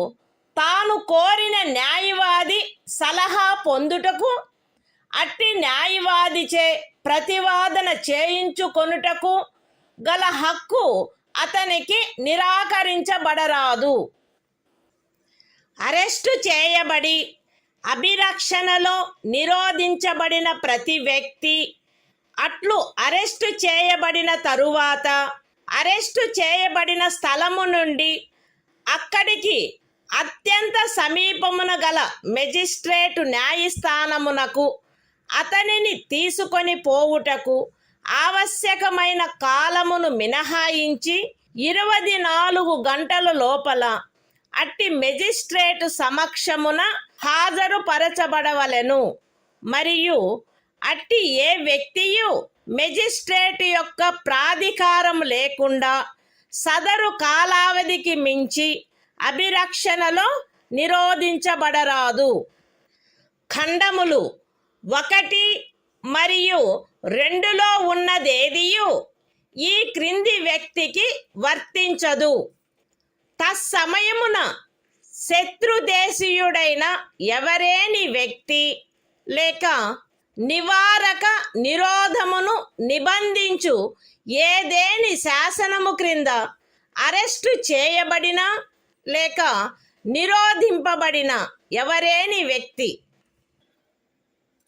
తాను కోరిన న్యాయవాది సలహా పొందుటకు అట్టి న్యాయవాదిచే ప్రతివాదన చేయించుకొనుటకు గల హక్కు అతనికి నిరాకరించబడరాదు. అరెస్టు చేయబడి అభిరక్షణలో నిరోధించబడిన ప్రతి వ్యక్తి అట్లు అరెస్టు చేయబడిన తరువాత అరెస్టు చేయబడిన స్థలము నుండి అక్కడికి అత్యంత సమీపమున గల మెజిస్ట్రేటు న్యాయస్థానమునకు అతనిని తీసుకొని పోవుటకు ఆవశ్యకమైన కాలమును మినహాయించి 24 గంటల లోపల అట్టి మెజిస్ట్రేటు సమక్షమున హాజరుపరచబడవలెను మరియు అట్టి ఏ వ్యక్తియు మెజిస్ట్రేట్ యొక్క ప్రాధికారం లేకుండా సదరు కాలావధికి మించి అభిరక్షణలో నిరోధించబడరాదు. ఖండములు 1 మరియు 2లో ఉన్నదేదియు ఈ క్రింది వ్యక్తికి వర్తించదు. తత్సమయమున శత్రుదేశీయుడైన ఎవరేని వ్యక్తి లేక నివారక నిరోధమును నిబంధించు ఏదేని శాసనము క్రింద అరెస్టు చేయబడిన లేక నిరోధింపబడిన ఎవరేని వ్యక్తి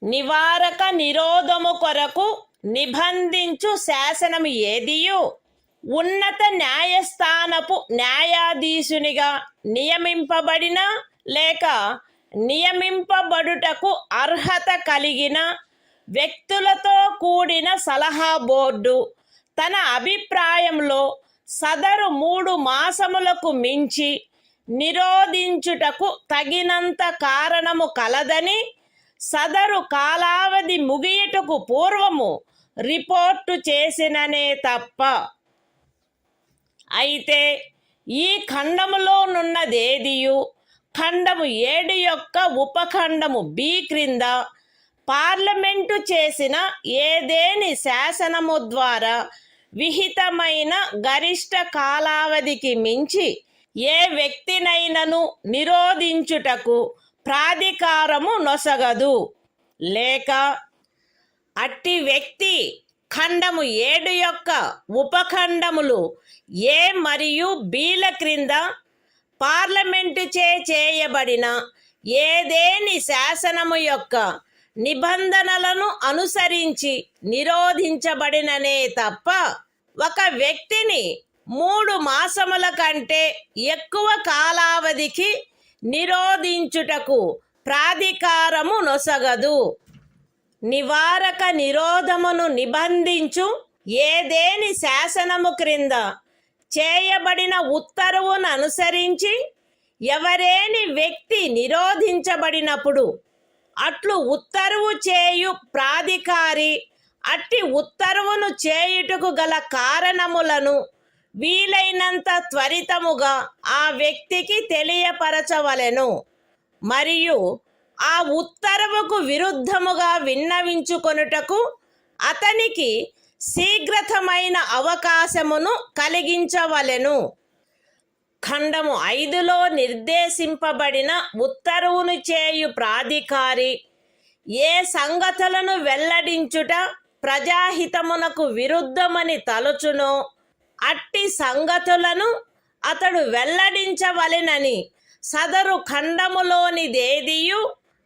నివారక నిరోధము కొరకు నిబంధించు శాసనము ఏదియు ఉన్నత న్యాయస్థానపు న్యాయాధీశునిగా నియమింపబడిన లేక నియమింపబడుటకు అర్హత కలిగిన వ్యక్తులతో కూడిన సలహా బోర్డు తన అభిప్రాయంలో సదరు 3 మాసములకు మించి నిరోధించుటకు తగినంత కారణము కలదని సదరు కాలావధి ముగియుటకు పూర్వము రిపోర్టు చేసిననే తప్ప. అయితే ఈ ఖండములోనున్నదేదియు ఖండము 7 యొక్క ఉపఖండము B క్రింద పార్లమెంటు చేసిన ఏదేని శాసనము ద్వారా విహితమైన గరిష్ట కాలావధికి మించి ఏ వ్యక్తినైనను నిరోధించుటకు ప్రాధికారము నొసగదు లేక అట్టి వ్యక్తి ఖండము 7 యొక్క ఉపఖండములు A మరియు Bల క్రింద పార్లమెంటు చేయబడిన ఏదేని శాసనము యొక్క నిబంధనలను అనుసరించి నిరోధించబడిననే తప్ప ఒక వ్యక్తిని 3 మాసముల కంటే ఎక్కువ కాలావధికి నిరోధించుటకు ప్రాధికారము నొసగదు. నివారక నిరోధమును నిబంధించు ఏదేని శాసనము క్రింద చేయబడిన ఉత్తర్వును అనుసరించి ఎవరేని వ్యక్తి నిరోధించబడినప్పుడు అట్లు ఉత్తర్వు చేయు ప్రాధికారి అట్టి ఉత్తర్వును చేయుటకు గల కారణములను వీలైనంత త్వరితముగా ఆ వ్యక్తికి తెలియపరచవలెను. మరియు ఆ ఉత్తర్వుకు విరుద్ధముగా విన్నవించుకొనుటకు అతనికి శీఘ్రతమైన అవకాశమును కలిగించవలెను. ఖండము 5లో నిర్దేశింపబడిన ఉత్తర్వును చేయు ప్రాధికారి ఏ సంగతులను వెల్లడించుట ప్రజాహితమునకు విరుద్ధమని తలచునో అట్టి సంగతులను అతడు వెల్లడించవలెనని సదరు ఖండములోనిదేదియు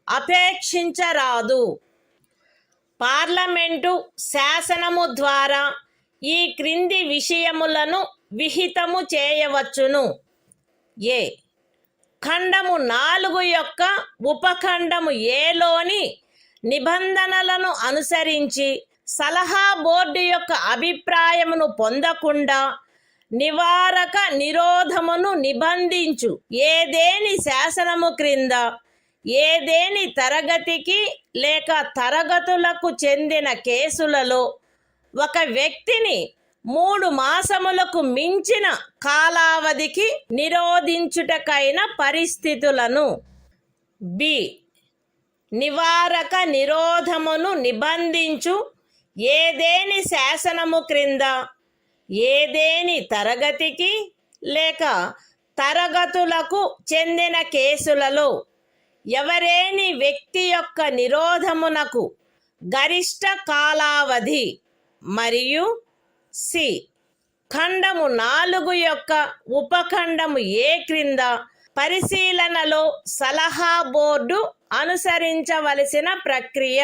అపేక్షించరాదు. పార్లమెంటు శాసనము ద్వారా ఈ క్రింది విషయములను విహితము చేయవచ్చును. ఏ. ఖండము 4 యొక్క ఉపఖండము ఏలోని నిబంధనలను అనుసరించి సలహా బోర్డు యొక్క అభిప్రాయమును పొందకుండా నివారక నిరోధమును నిబంధించు ఏదేని శాసనము క్రింద ఏదేని తరగతికి లేక తరగతులకు చెందిన కేసులలో ఒక వ్యక్తిని 3 మాసములకు మించిన కాలావధికి నిరోధించుటకైన పరిస్థితులను. బి. నివారక నిరోధమును నిబంధించు ఏదేని శాసనము క్రింద ఏదేని తరగతికి లేక తరగతులకు చెందిన కేసులలో ఎవరేని వ్యక్తి యొక్క నిరోధమునకు గరిష్ట కాలావధి. మరియు సి. ఖండము 4 యొక్క ఉపఖండము ఏ క్రింద పరిశీలనలో సలహా బోర్డు అనుసరించవలసిన ప్రక్రియ.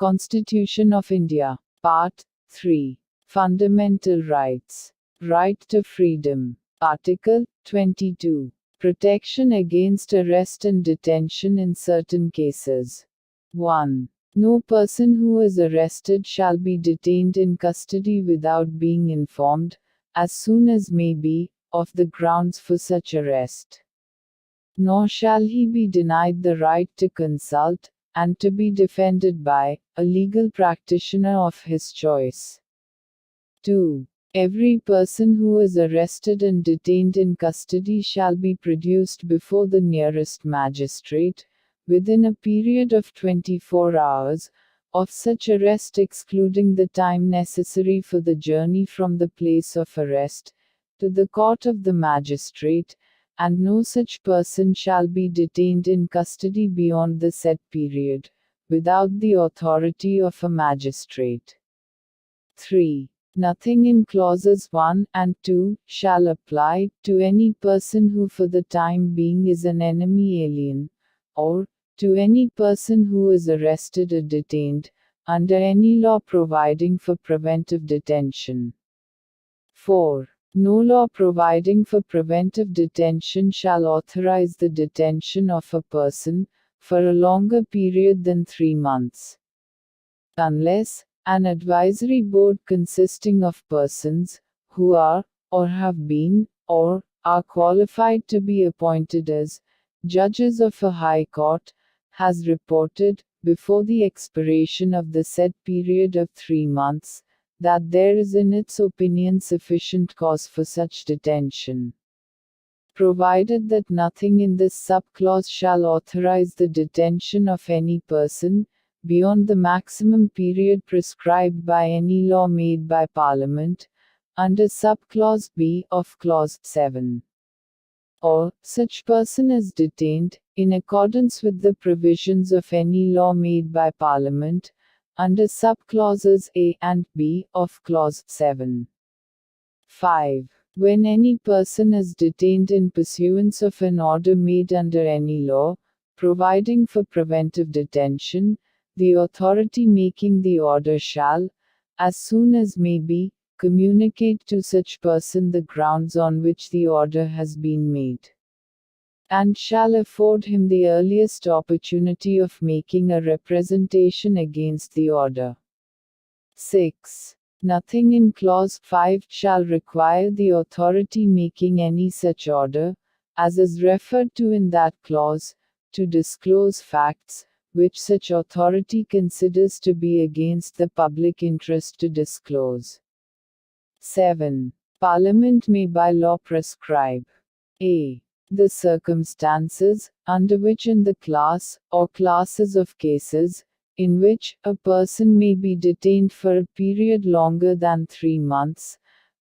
Constitution of India, Part 3. Fundamental Rights. Right to Freedom. Article 22. Protection against arrest and detention in certain cases. 1. No person who is arrested shall be detained in custody without being informed, as soon as may be, of the grounds for such arrest. Nor shall he be denied the right to consult, and to be defended by, a legal practitioner of his choice. 2. Every person who is arrested and detained in custody shall be produced before the nearest magistrate, within a period of 24 hours, of such arrest excluding the time necessary for the journey from the place of arrest, to the court of the magistrate, and no such person shall be detained in custody beyond the set period, without the authority of a magistrate. 3. Nothing in clauses 1 and 2 shall apply to any person who for the time being is an enemy alien, or to any person who is arrested or detained, under any law providing for preventive detention. 4. No law providing for preventive detention shall authorize the detention of a person, for a longer period than 3 months. Unless, an advisory board consisting of persons, who are, or have been, or are qualified to be appointed as, judges of a high court, has reported, before the expiration of the said period of 3 months, that there is in its opinion sufficient cause for such detention. Provided that nothing in this subclause shall authorize the detention of any person, beyond the maximum period prescribed by any law made by Parliament, under subclause B of clause 7. Or, such person is detained, in accordance with the provisions of any law made by Parliament, under subclauses A and B of clause 7. 5. When any person is detained in pursuance of an order made under any law, providing for preventive detention, the authority making the order shall, as soon as may be, communicate to such person the grounds on which the order has been made, and shall afford him the earliest opportunity of making a representation against the order. 6. Nothing in clause 5 shall require the authority making any such order, as is referred to in that clause, to disclose facts, which such authority considers to be against the public interest to disclose. 7. Parliament may by law prescribe a. the circumstances, under which in the class, or classes of cases, in which a person may be detained for a period longer than 3 months,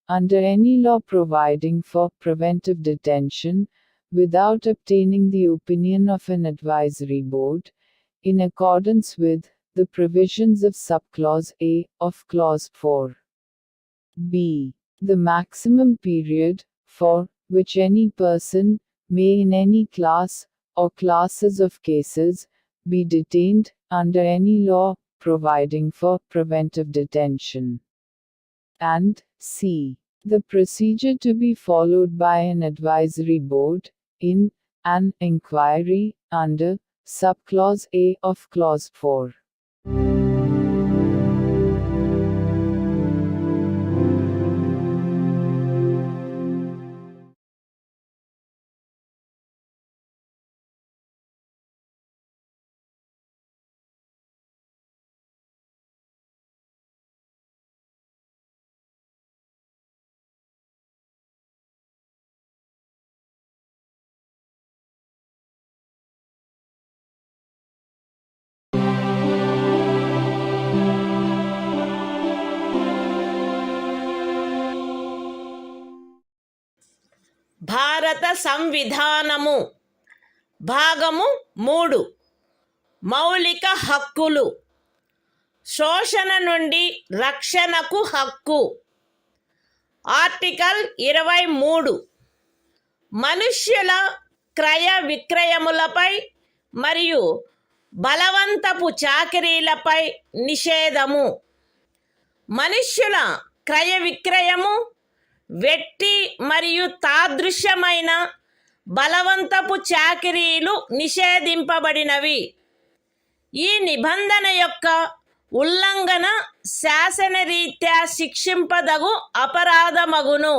under any law providing for preventive detention, without obtaining the opinion of an advisory board, in accordance with the provisions of subclause A of clause 4. B. The maximum period, for which any person may in any class, or classes of cases, be detained, under any law, providing for preventive detention. And C. The procedure to be followed by an advisory board, in an inquiry, under subclause A of clause 4. భారత సంవిధానము భాగము 3 మౌలిక హక్కులు శోషణ నుండి రక్షణకు హక్కు article 23 మనుష్యుల క్రయ విక్రయములపై మరియు బలవంతపు చాకిరీలపై నిషేధము మనుష్యుల క్రయ విక్రయము వెట్టి మరియు తాదృశ్యమైన బలవంతపు చాకిరీలు నిషేధింపబడినవి ఈ నిబంధన యొక్క ఉల్లంఘన శాసనరీత్యా శిక్షింపదగు అపరాధమగును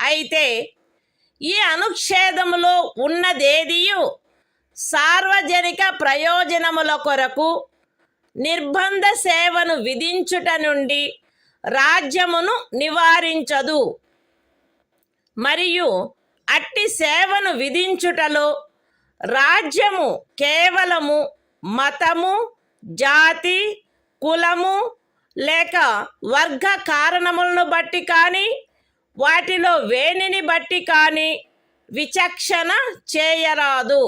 అయితే ఈ అనుచ్ఛేదములో ఉన్నదేదియు సార్వజనిక ప్రయోజనముల కొరకు నిర్బంధ సేవను విధించుట నుండి రాజ్యమును నివారించదు మరియు అట్టి సేవను విధించుటలో రాజ్యము కేవలము మతము జాతి కులము లేక వర్గ కారణములను బట్టి కానీ వాటిలో వేనిని బట్టి కానీ విచక్షణ చేయరాదు.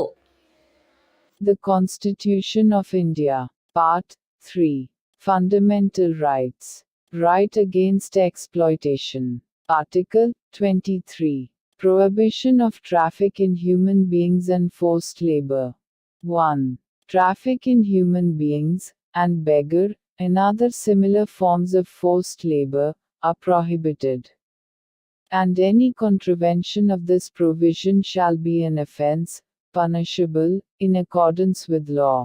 The Constitution of India, Part 3. Fundamental Rights. Right against exploitation. Article 23. Prohibition of traffic in human beings and forced labor. 1. Traffic in human beings, and beggar, and other similar forms of forced labor, are prohibited. And any contravention of this provision shall be an offense, punishable, in accordance with law.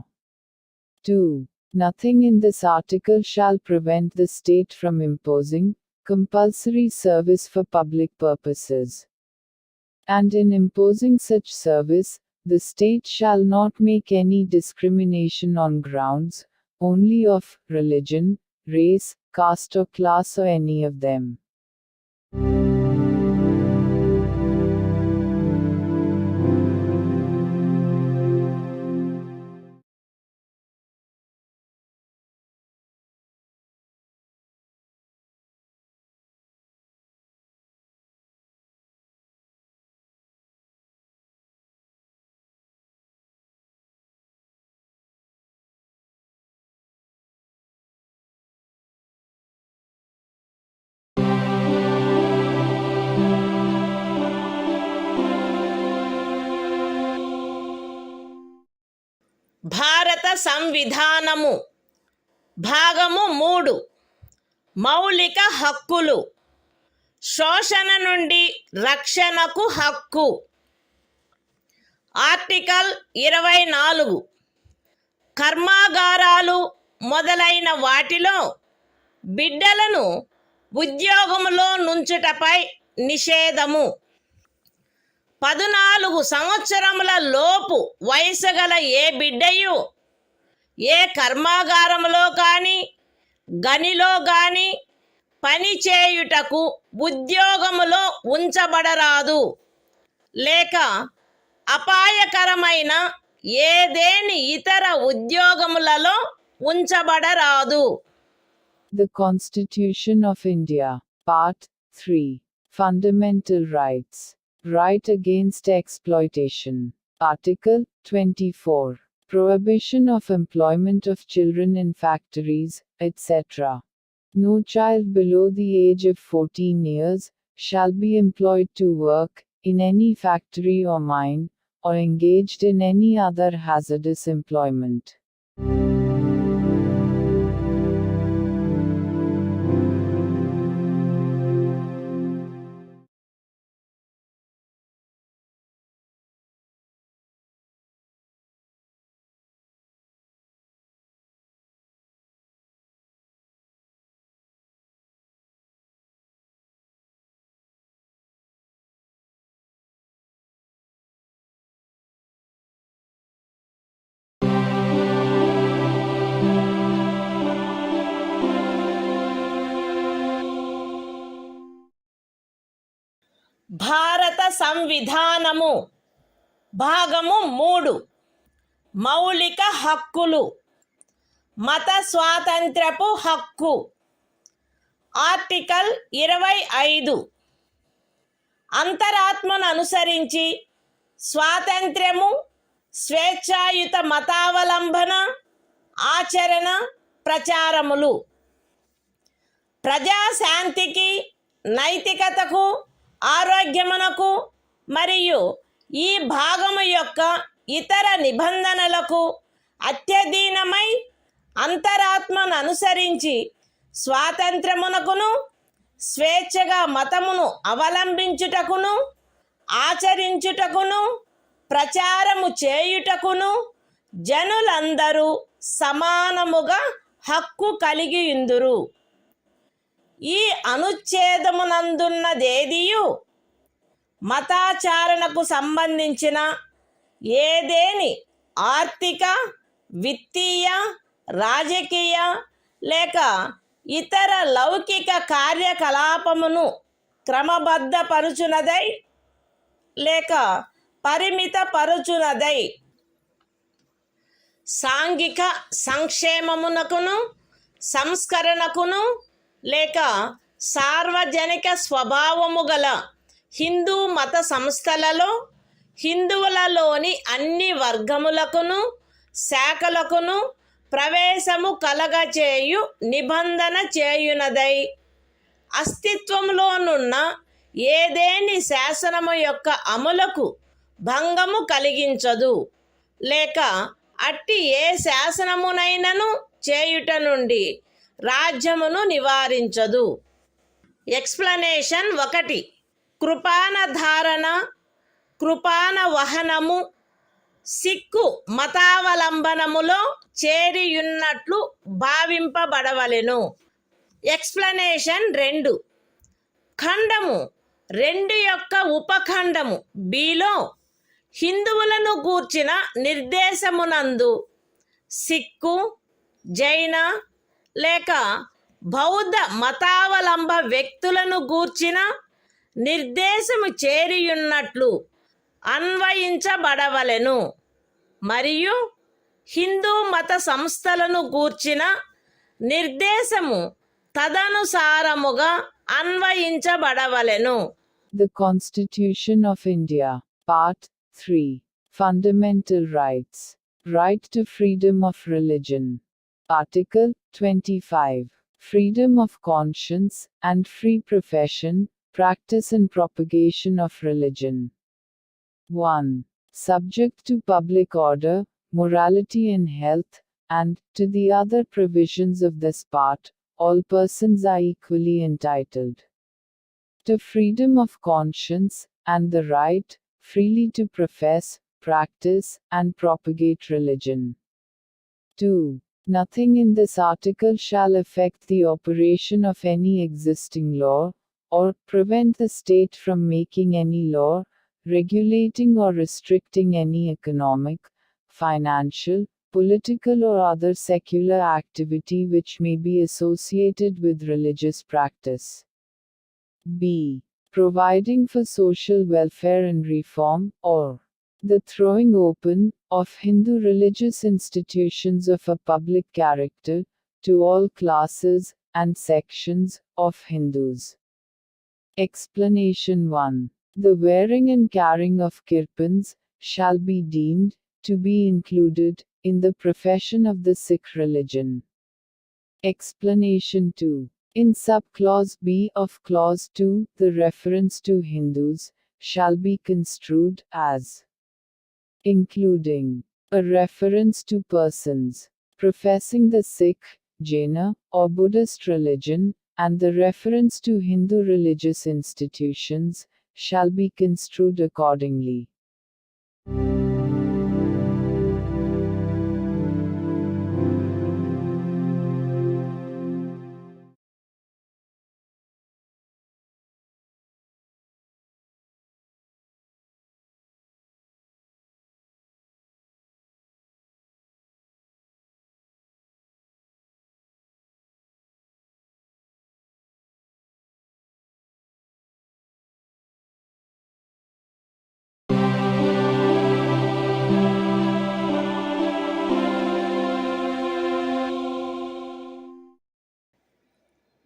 2. Nothing in this article shall prevent the state from imposing compulsory service for public purposes. And in imposing such service, the state shall not make any discrimination on grounds, only of religion, race, caste or class or any of them. భారత సంవిధానము భాగము 3 మౌలిక హక్కులు శోషణ నుండి రక్షణకు హక్కు article 24 కర్మాగారాలు మొదలైన వాటిలో బిడ్డలను ఉద్యోగములో నుంచుటపై నిషేధము 14 సంవత్సరముల లోపు వయసు గల ఏ బిడ్డయు ఏ కర్మాగారములో కానీ గనిలో కానీ పని చేయుటకు ఉద్యోగములో ఉంచబడరాదు లేక అపాయకరమైన ఏదేని ఇతర ఉద్యోగములలో ఉంచబడరాదు. The Constitution of India, Part 3, Fundamental Rights, Right Against Exploitation, Article 24, Prohibition of employment of children in factories, etc. No child below the age of 14 years shall be employed to work in any factory or mine, or engaged in any other hazardous employment. భారత సంవిధానము భాగము 3 మౌలిక హక్కులు మత స్వాతంత్ర్యపు హక్కు article 25 అంతరాత్మను అనుసరించి స్వాతంత్ర్యము స్వేచ్ఛాయుత మతావలంబన ఆచరణ ప్రచారములు ప్రజాశాంతికి నైతికతకు ఆరోగ్యమునకు మరియు ఈ భాగము యొక్క ఇతర నిబంధనలకు అత్యధీనమై అంతరాత్మను అనుసరించి స్వాతంత్రమునకును స్వేచ్ఛగా మతమును అవలంబించుటకును ఆచరించుటకును ప్రచారము చేయుటకును జనులందరూ సమానముగా హక్కు కలిగియుందురు. ఈ అనుచ్ఛేదమునందున్నదేదియు మతాచారణకు సంబంధించిన ఏదేని ఆర్థిక విత్తీయ రాజకీయ లేక ఇతర లౌకిక కార్యకలాపమును క్రమబద్ధపరుచునదై లేక పరిమితపరుచునదై సాంఘిక సంక్షేమమునకును సంస్కరణకును లేక సార్వజనిక స్వభావము గల హిందూ మత సంస్థలలో హిందువులలోని అన్ని వర్గములకును శాఖలకును ప్రవేశము కలగచేయు నిబంధన చేయునదై అస్తిత్వములోనున్న ఏదేని శాసనము యొక్క అమలుకు భంగము కలిగించదు లేక అట్టి ఏ శాసనమునైనను చేయుట నుండి రాజ్యమును నివారించదు. ఎక్స్ప్లనేషన్ 1 కృపాన ధారణ కృపాన వహనము సిక్కు మతావలంబనములో చేరియున్నట్లు భావింపబడవలెను. ఎక్స్ప్లనేషన్ 2 ఖండము 2 యొక్క ఉపఖండము బిలో హిందువులను గూర్చిన నిర్దేశమునందు సిక్కు జైన లేక బౌద్ధ మతావలంబ వ్యక్తులను గూర్చిన నిర్దేశము చేరియున్నట్లు అన్వయించబడవలెను మరియు హిందూ మత సంస్థలను గూర్చిన నిర్దేశము తదనుసారముగా అన్వయించబడవలెను. The Constitution of India, Part 3, Fundamental Rights, Right to Freedom of Religion, Article 25, Freedom of Conscience and Free Profession, Practice and Propagation of Religion. 1. Subject to public order, morality and health, and, to the other provisions of this part, all persons are equally entitled to freedom of conscience, and the right, freely to profess, practice, and propagate religion. 2. Nothing in this article shall affect the operation of any existing law, or prevent the state from making any law, regulating or restricting any economic, financial, political or other secular activity which may be associated with religious practice. B. Providing for social welfare and reform, or the throwing open of Hindu religious institutions of a public character to all classes and sections of Hindus. Explanation 1. The wearing and carrying of kirpans shall be deemed to be included in the profession of the Sikh religion. Explanation 2. In subclause B of clause 2, the reference to Hindus shall be construed as including a reference to persons professing the Sikh, Jaina, or Buddhist religion, and the reference to Hindu religious institutions shall be construed accordingly.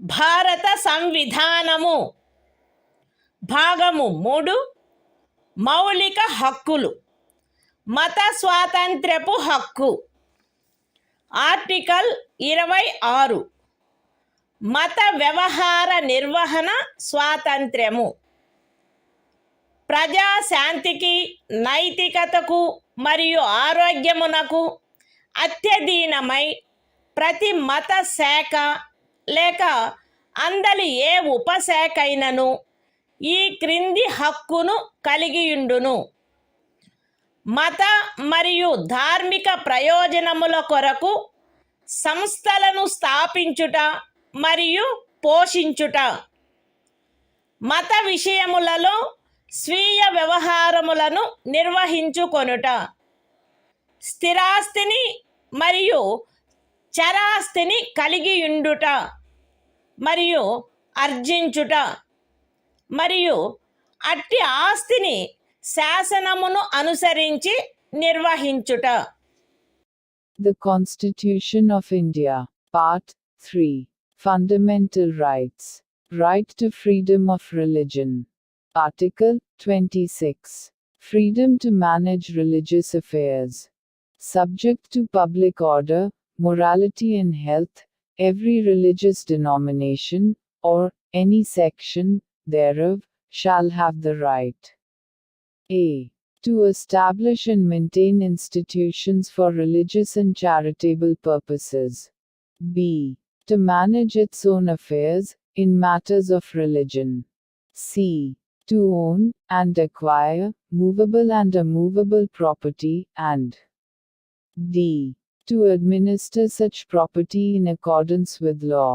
భారత సంవిధానము భాగము 3 మౌలిక హక్కులు మత స్వాతంత్ర్యపు హక్కు article 26 మత వ్యవహార నిర్వహణ స్వాతంత్ర్యము ప్రజాశాంతికి నైతికతకు మరియు ఆరోగ్యమునకు అత్యధీనమై ప్రతి మత శాఖ లేక అందలి ఏ ఉపశాఖైనను ఈ క్రింది హక్కును కలిగియుండును. మత మరియు ధార్మిక ప్రయోజనముల కొరకు సంస్థలను స్థాపించుట మరియు పోషించుట, మత విషయములలో స్వీయ వ్యవహారములను నిర్వహించుకొనుట, స్థిరాస్తిని మరియు చరాస్తిని కలిగియుండుట మరియు ఆర్జించుట, మరియు అట్టి ఆస్తిని శాసనమును అనుసరించి నిర్వహించుట. The Constitution of India, Part 3. Fundamental Rights. Right to freedom of religion. Article 26. Freedom to manage religious affairs. Subject to public order, morality and health, every religious denomination, or any section thereof, shall have the right a. to establish and maintain institutions for religious and charitable purposes. b. to manage its own affairs, in matters of religion. c. to own, and acquire, movable and immovable property, and d. to administer such property in accordance with law.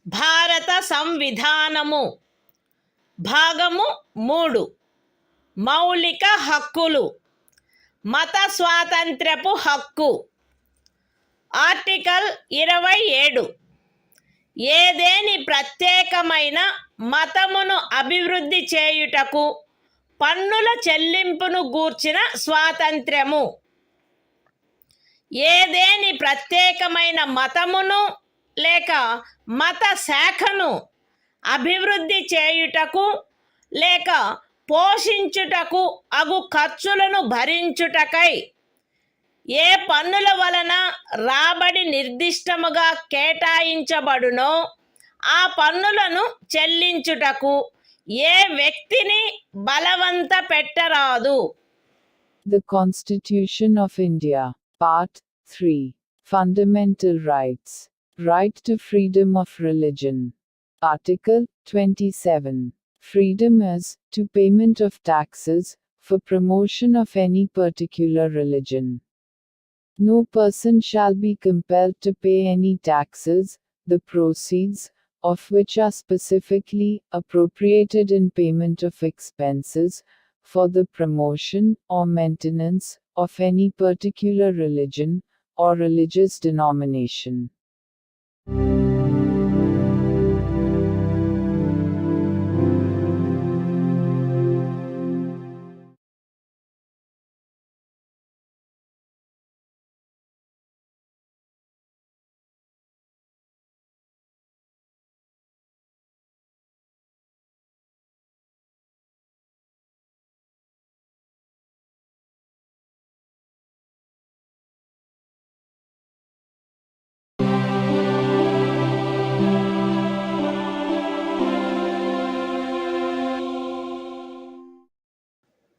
భారత సంవిధానము భాగము 3 మౌలిక హక్కులు మత స్వాతంత్ర్యపు హక్కు article 27 ఏదేని ప్రత్యేకమైన మతమును అభివృద్ధి చేయుటకు పన్నుల చెల్లింపును గూర్చిన స్వాతంత్ర్యము. ఏదేని ప్రత్యేకమైన మతమును లేక మత శాఖను అభివృద్ధి చేయుటకు లేక పోషించుటకు అగు ఖర్చులను భరించుటకై ఏ పన్నుల వలన రాబడి నిర్దిష్టముగా కేటాయించబడునో ఆ పన్నులను చెల్లించుటకు ఏ వ్యక్తిని బలవంత పెట్టరాదు. The Constitution of India, Part 3. Fundamental Rights. Right to freedom of religion. Article 27. Freedom is, to payment of taxes, for promotion of any particular religion. No person shall be compelled to pay any taxes, the proceeds of which are specifically appropriated in payment of expenses for the promotion or maintenance of any particular religion or religious denomination.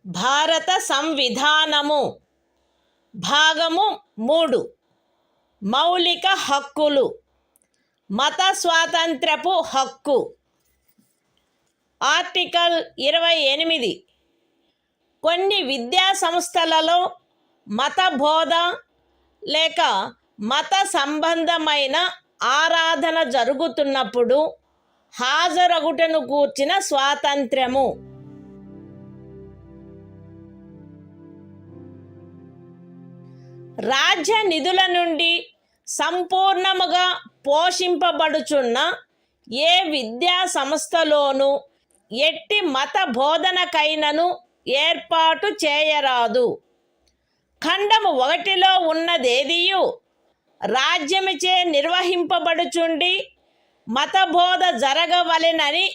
భారత సంవిధానము భాగము 3 మౌలిక హక్కులు. మత స్వాతంత్ర్యపు హక్కు. Article 28. కొన్ని విద్యా సంస్థలలో మత బోధ లేక మత సంబంధమైన ఆరాధన జరుగుతున్నప్పుడు హాజరగుటను గూర్చిన స్వాతంత్ర్యము. రాజ్య నిధుల నుండి సంపూర్ణముగా పోషింపబడుచున్న ఏ విద్యా సంస్థలోనూ ఎట్టి మత బోధనకైనను ఏర్పాటు చేయరాదు. ఖండము 1లో ఉన్నదేదియు రాజ్యముచే నిర్వహింపబడుచుండి మత బోధ జరగవలెనని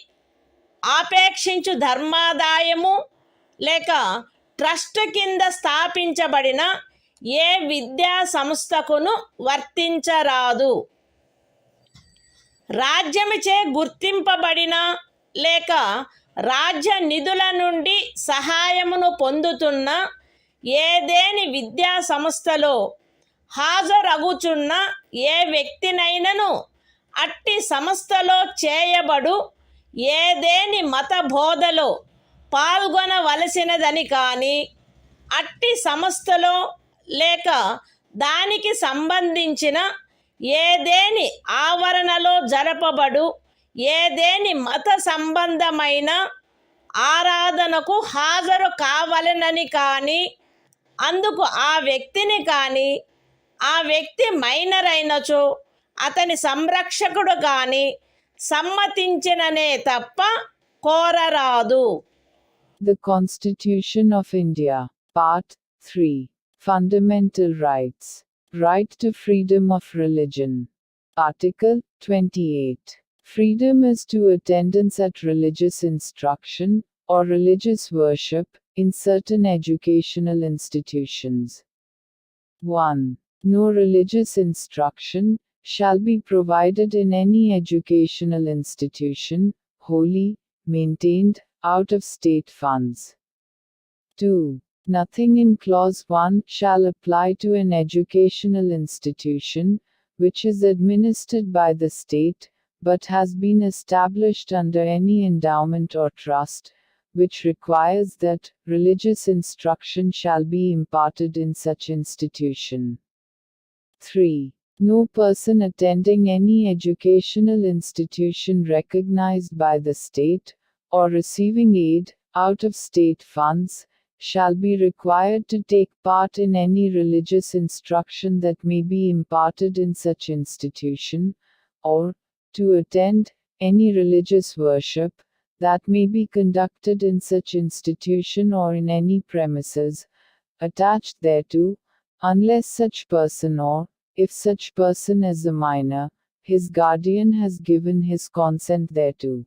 ఆపేక్షించు ధర్మాదాయము లేక ట్రస్ట్ కింద స్థాపించబడిన ఏ విద్యా సంస్థకును వర్తించరాదు. రాజ్యముచే గుర్తింపబడిన లేక రాజ్య నిధుల నుండి సహాయమును పొందుతున్న ఏదేని విద్యా సంస్థలో హాజరగుచున్న ఏ వ్యక్తినైనను అట్టి సంస్థలో చేయబడు ఏదేని మత బోధలో పాల్గొనవలసినదని కానీ అట్టి సంస్థలో లేక దానికి సంబంధించిన ఏదేని ఆవరణలో జరపబడు ఏదేని మత సంబంధమైన ఆరాధనకు హాజరు కావలెనని కానీ అందుకు ఆ వ్యక్తిని కానీ ఆ వ్యక్తి మైనర్ అయినచో అతని సంరక్షకుడు కానీ సమ్మతించిననే తప్ప కోరరాదు. The Constitution of India, Part 3. Fundamental Rights. Right to freedom of religion. Article 28. Freedom is to attendance at religious instruction or religious worship in certain educational institutions. 1. No religious instruction shall be provided in any educational institution, wholly maintained out of state funds. 2. Nothing in Clause 1 shall apply to an educational institution which is administered by the state, but has been established under any endowment or trust, which requires that religious instruction shall be imparted in such institution. 3. No person attending any educational institution recognized by the state, or receiving aid out of state funds, shall be required to take part in any religious instruction that may be imparted in such institution, or, to attend any religious worship that may be conducted in such institution or in any premises attached thereto, unless such person or, if such person is a minor, his guardian has given his consent thereto.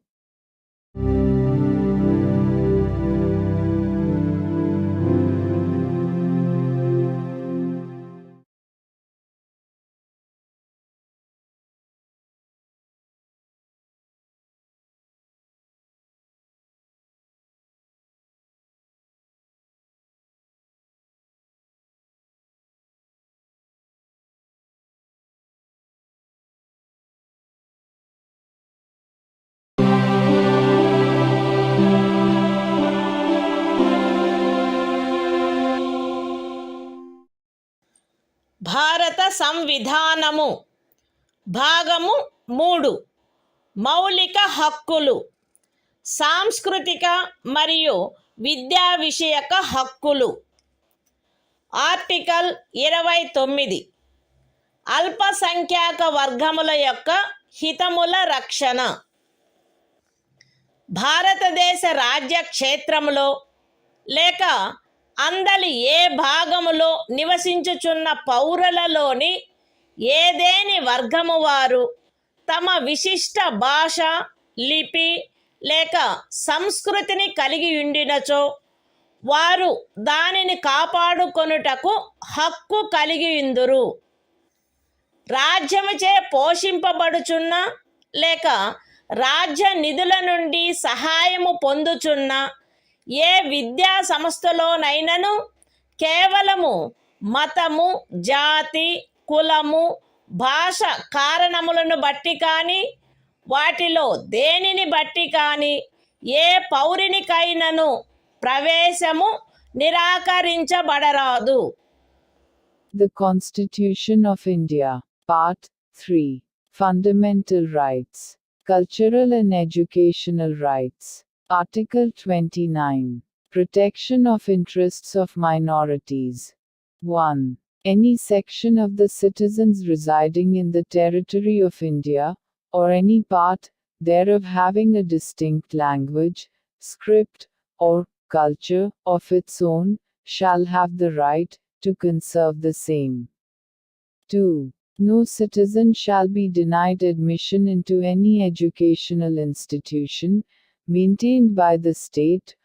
భారత సంవిధానము భాగము 3 మౌలిక హక్కులు సాంస్కృతిక మరియు విద్యా విషయక హక్కులు article 29 అల్పసంఖ్యాక వర్గముల యొక్క హితముల రక్షణ భారతదేశ రాజ్య క్షేత్రములో లేక అందలి ఏ భాగములో నివసించుచున్న పౌరులలోని ఏదేని వర్గము వారు తమ విశిష్ట భాష లిపి లేక సంస్కృతిని కలిగి ఉండినచో వారు దానిని కాపాడుకొనుటకు హక్కు కలిగి ఉందురు. రాజ్యముచే పోషింపబడుచున్న లేక రాజ్య నిధుల నుండి సహాయము పొందుచున్న ఏ విద్యా సంస్థలోనైనను కేవలము మతము జాతి కులము భాష కారణములను బట్టి కానీ వాటిలో దేనిని బట్టి కానీ ఏ పౌరునికైనను ప్రవేశము నిరాకరించబడరాదు. The Constitution of India, Part 3, Fundamental Rights, Cultural and Educational Rights. Article 29. Protection of interests of minorities. 1. Any section of the citizens residing in the territory of India, or any part thereof having a distinct language, script, or culture of its own, shall have the right to conserve the same. 2. No citizen shall be denied admission into any educational institution maintained by the state